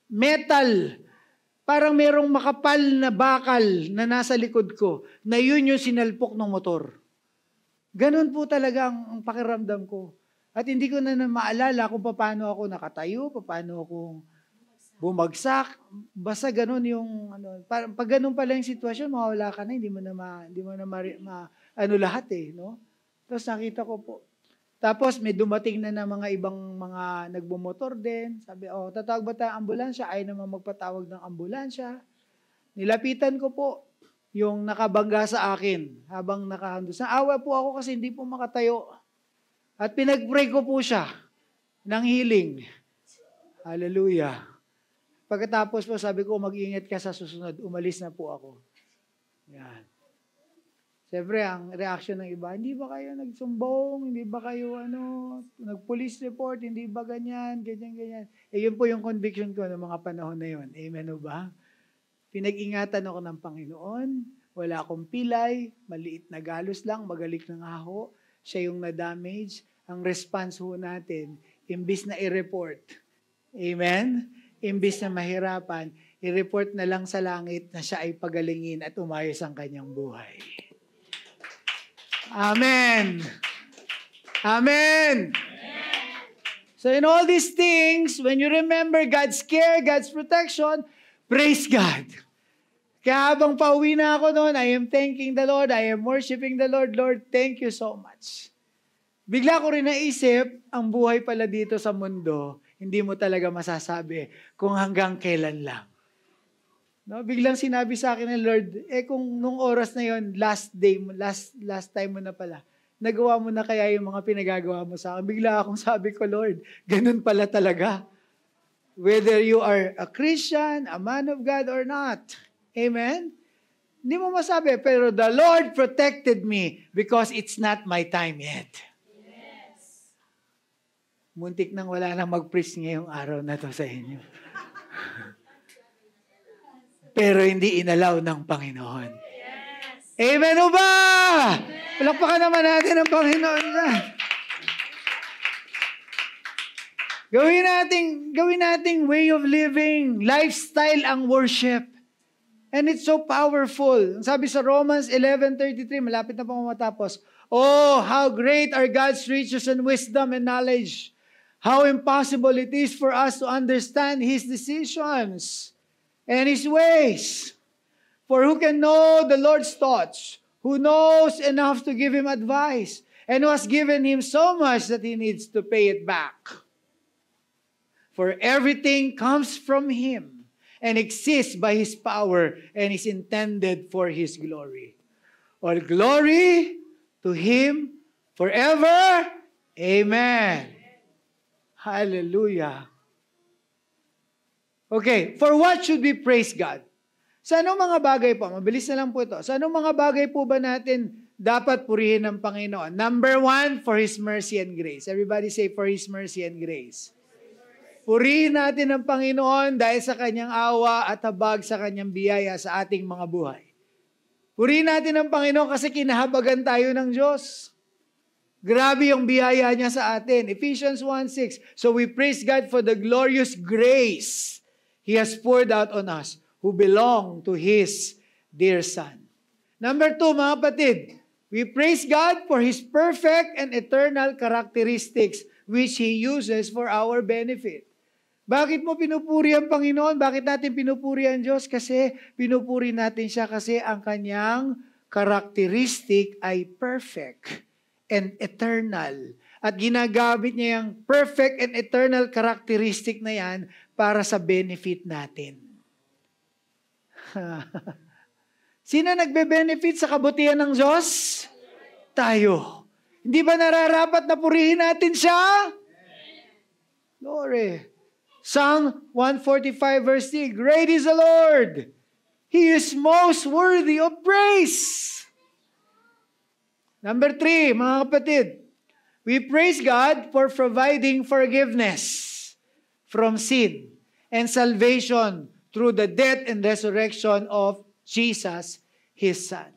metal, parang merong makapal na bakal na nasa likod ko, na yun yung sinalpok ng motor. Ganun po talaga ang pakiramdam ko. At hindi ko na maalala kung paano ako nakatayo, paano ako bumagsak. Basta ganun yung, pag ganun pala yung sitwasyon, mawala ka na, hindi mo na lahat eh. No? Tapos nakita ko po, tapos may dumating na mga ibang mga nagbumotor din. Sabi, tatawag ba tayo ambulansya? Ay naman magpatawag ng ambulansya. Nilapitan ko po yung nakabangga sa akin habang nakahando. Naawa po ako kasi hindi po makatayo. At pinag-pray ko po siya ng healing. Hallelujah. Pagkatapos po sabi ko, mag-ingat ka sa susunod. Umalis na po ako. Yan. Siyempre, ang reaction ng iba, hindi ba kayo nagsumbong? Hindi ba kayo nag-police report? Hindi ba ganyan? Ganyan. Yun po yung conviction ko ng mga panahon na yun. Amen o ba? Pinag-ingatan ako ng Panginoon. Wala akong pilay. Maliit na galos lang. Magalik ng aho. Siya yung na-damage. Ang response ho natin, imbis na i-report. Amen? Imbis na mahirapan, i-report na lang sa langit na siya ay pagalingin at umayos ang kanyang buhay. Amen. Amen. So in all these things, when you remember God's care, God's protection, praise God. Kaya habang pauwi na ako noon, I am thanking the Lord, I am worshiping the Lord. Lord, thank you so much. Bigla ko rin naisip, ang buhay pala dito sa mundo, hindi mo talaga masasabi kung hanggang kailan lang. No, biglang sinabi sa akin ng Lord, kung nung oras na yon, last time mo na pala, nagawa mo na kaya yung mga pinagagawa mo sa akin. Bigla akong sabi ko, Lord, ganun pala talaga. Whether you are a Christian, a man of God or not. Amen? Hindi mo masabi, pero the Lord protected me because it's not my time yet. Yes. Muntik nang wala nang mag-preach ngayong araw na to sa inyo. Pero hindi inalaw ng Panginoon. Yes. Amen o ba? Palakpakan naman natin ang Panginoon na. Gawin nating way of living, lifestyle ang worship. And it's so powerful. Sabi sa Romans 11:33, malapit na po matapos, oh, how great are God's riches and wisdom and knowledge. How impossible it is for us to understand His decisions and His ways. For who can know the Lord's thoughts? Who knows enough to give Him advice? And who has given Him so much that He needs to pay it back? For everything comes from Him and exists by His power and is intended for His glory. All glory to Him forever. Amen. Hallelujah. Okay, for what should we praise God? Sa anong mga bagay po? Mabilis na lang po ito. Sa anong mga bagay po ba natin dapat purihin ng Panginoon? Number 1, for His mercy and grace. Everybody say, for His mercy and grace. Purihin natin ang Panginoon dahil sa Kanyang awa at habag sa Kanyang biyaya sa ating mga buhay. Purihin natin ang Panginoon kasi kinahabagan tayo ng Diyos. Grabe yung biyaya niya sa atin. Ephesians 1:6. So we praise God for the glorious grace He has poured out on us who belong to His dear Son. Number 2, mga kapatid, we praise God for His perfect and eternal characteristics which He uses for our benefit. Bakit mo pinupuri ang Panginoon? Bakit natin pinupuri ang Diyos? Kasi pinupuri natin siya kasi ang kanyang characteristic ay perfect and eternal. At ginagamit niya yung perfect and eternal characteristic na yan para sa benefit natin. Sino nagbe-benefit sa kabutihan ng Diyos? Tayo. Hindi ba nararapat na purihin natin siya? Glory. Psalm 145 verse 3, Great is the Lord. He is most worthy of praise. Number 3, mga kapatid, we praise God for providing forgiveness from sin and salvation through the death and resurrection of Jesus, His Son.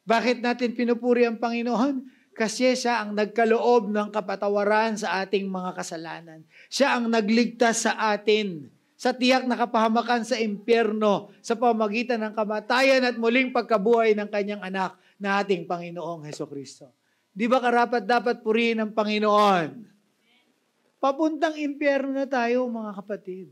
Bakit natin pinupuri ang Panginoon? Kasi siya ang nagkaloob ng kapatawaran sa ating mga kasalanan. Siya ang nagligtas sa atin sa tiyak na kapahamakan sa impyerno sa pamamagitan ng kamatayan at muling pagkabuhay ng kanyang anak na ating Panginoong Hesukristo. Di ba karapat dapat purihin ang Panginoon? Papuntang impyerno na tayo, mga kapatid.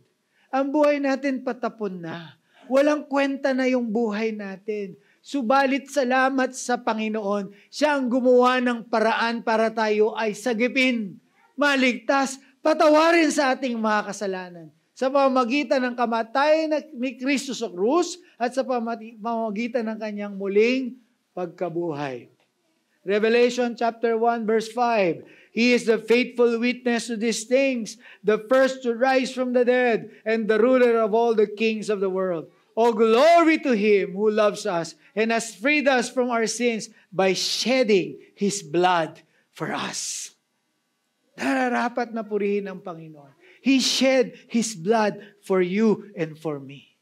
Ang buhay natin patapon na. Walang kwenta na yung buhay natin. Subalit salamat sa Panginoon, siya ang gumawa ng paraan para tayo ay sagipin, maligtas, patawarin sa ating mga kasalanan. Sa pamamagitan ng kamatayan ni Kristo sa krus at sa pamamagitan ng kanyang muling pagkabuhay. Revelation chapter 1 verse 5, He is the faithful witness to these things, the first to rise from the dead, and the ruler of all the kings of the world. Oh, glory to Him who loves us and has freed us from our sins by shedding His blood for us. Nararapat na purihin ang Panginoon. He shed His blood for you and for me.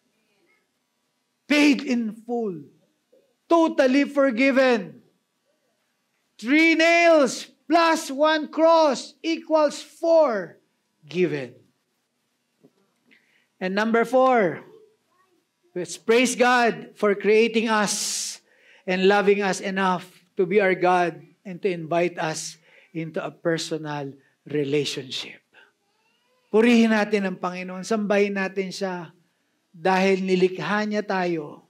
Paid in full. Totally forgiven. 3 nails plus 1 cross equals 4 given. And number 4, let's praise God for creating us and loving us enough to be our God and to invite us into a personal relationship. Purihin natin ang Panginoon, sambahin natin siya dahil nilikha niya tayo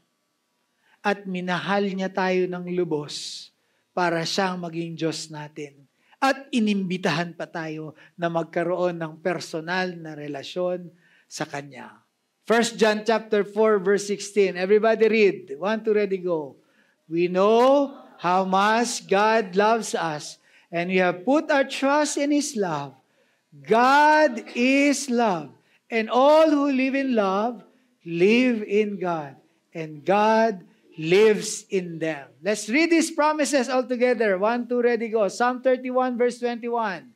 at minahal niya tayo ng lubos para siyang maging Diyos natin. At inimbitahan pa tayo na magkaroon ng personal na relasyon sa Kanya. 1 John chapter 4 verse 16. Everybody read. 1, 2, ready, go. We know how much God loves us, and we have put our trust in His love. God is love, and all who live in love live in God, and God lives in them. Let's read these promises all together. 1, 2, ready, go. Psalm 31 verse 21.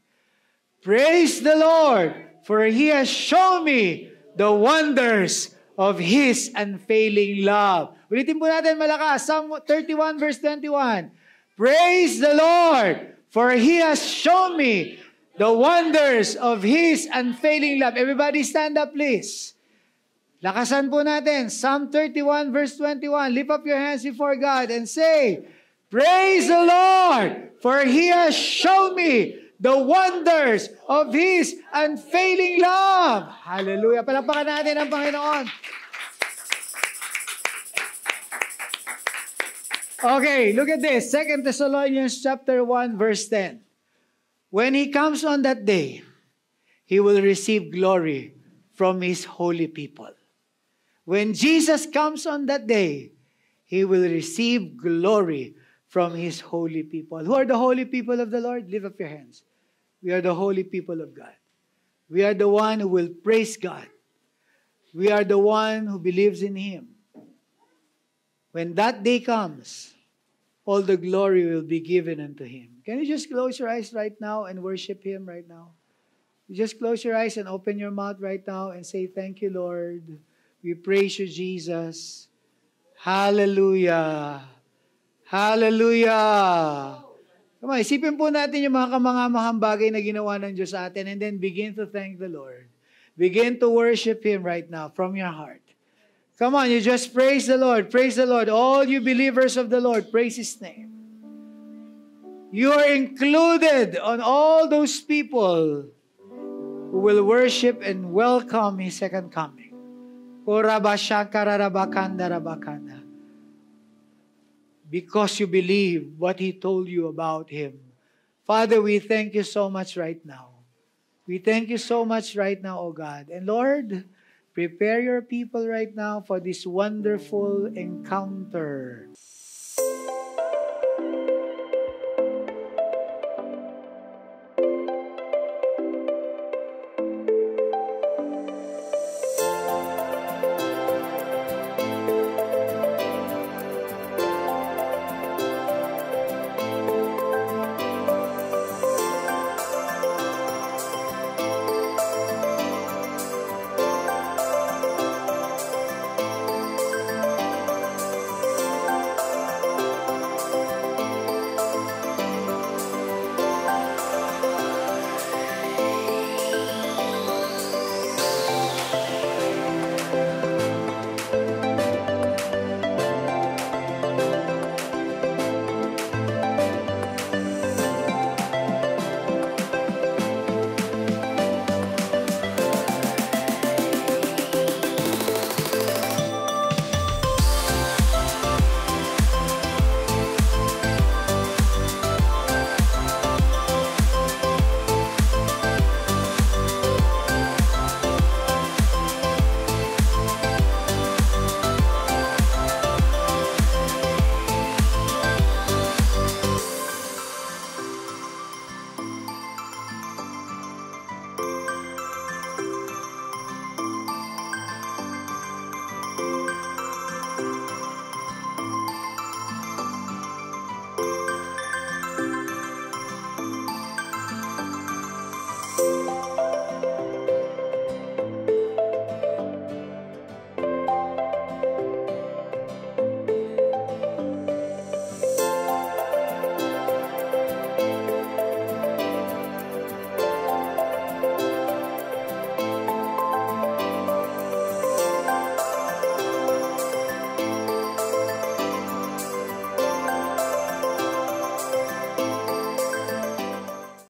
Praise the Lord, for He has shown me the wonders of His unfailing love. Ulitin po natin malakas. Psalm 31 verse 21. Praise the Lord, for He has shown me the wonders of His unfailing love. Everybody stand up, please. Lakasan po natin. Psalm 31 verse 21. Lift up your hands before God and say, Praise the Lord, for He has shown me the wonders of His unfailing love. Hallelujah. Palakpakan natin ang Panginoon. Okay, look at this. 2 Thessalonians chapter 1 verse 10. When He comes on that day, He will receive glory from His holy people. When Jesus comes on that day, He will receive glory from His holy people. Who are the holy people of the Lord? Lift up your hands. We are the holy people of God. We are the one who will praise God. We are the one who believes in Him. When that day comes, all the glory will be given unto Him. Can you just close your eyes right now and worship Him right now? You just close your eyes and open your mouth right now and say, Thank you, Lord. We praise you, Jesus. Hallelujah. Hallelujah! Come on, isipin po natin yung mga kamangamahang bagay na ginawa ng Diyos sa atin and then begin to thank the Lord. Begin to worship Him right now from your heart. Come on, you just praise the Lord. Praise the Lord. All you believers of the Lord, praise His name. You are included on all those people who will worship and welcome His second coming. Because you believe what He told you about Him. Father, we thank you so much right now. We thank you so much right now, O God. And Lord, prepare your people right now for this wonderful encounter.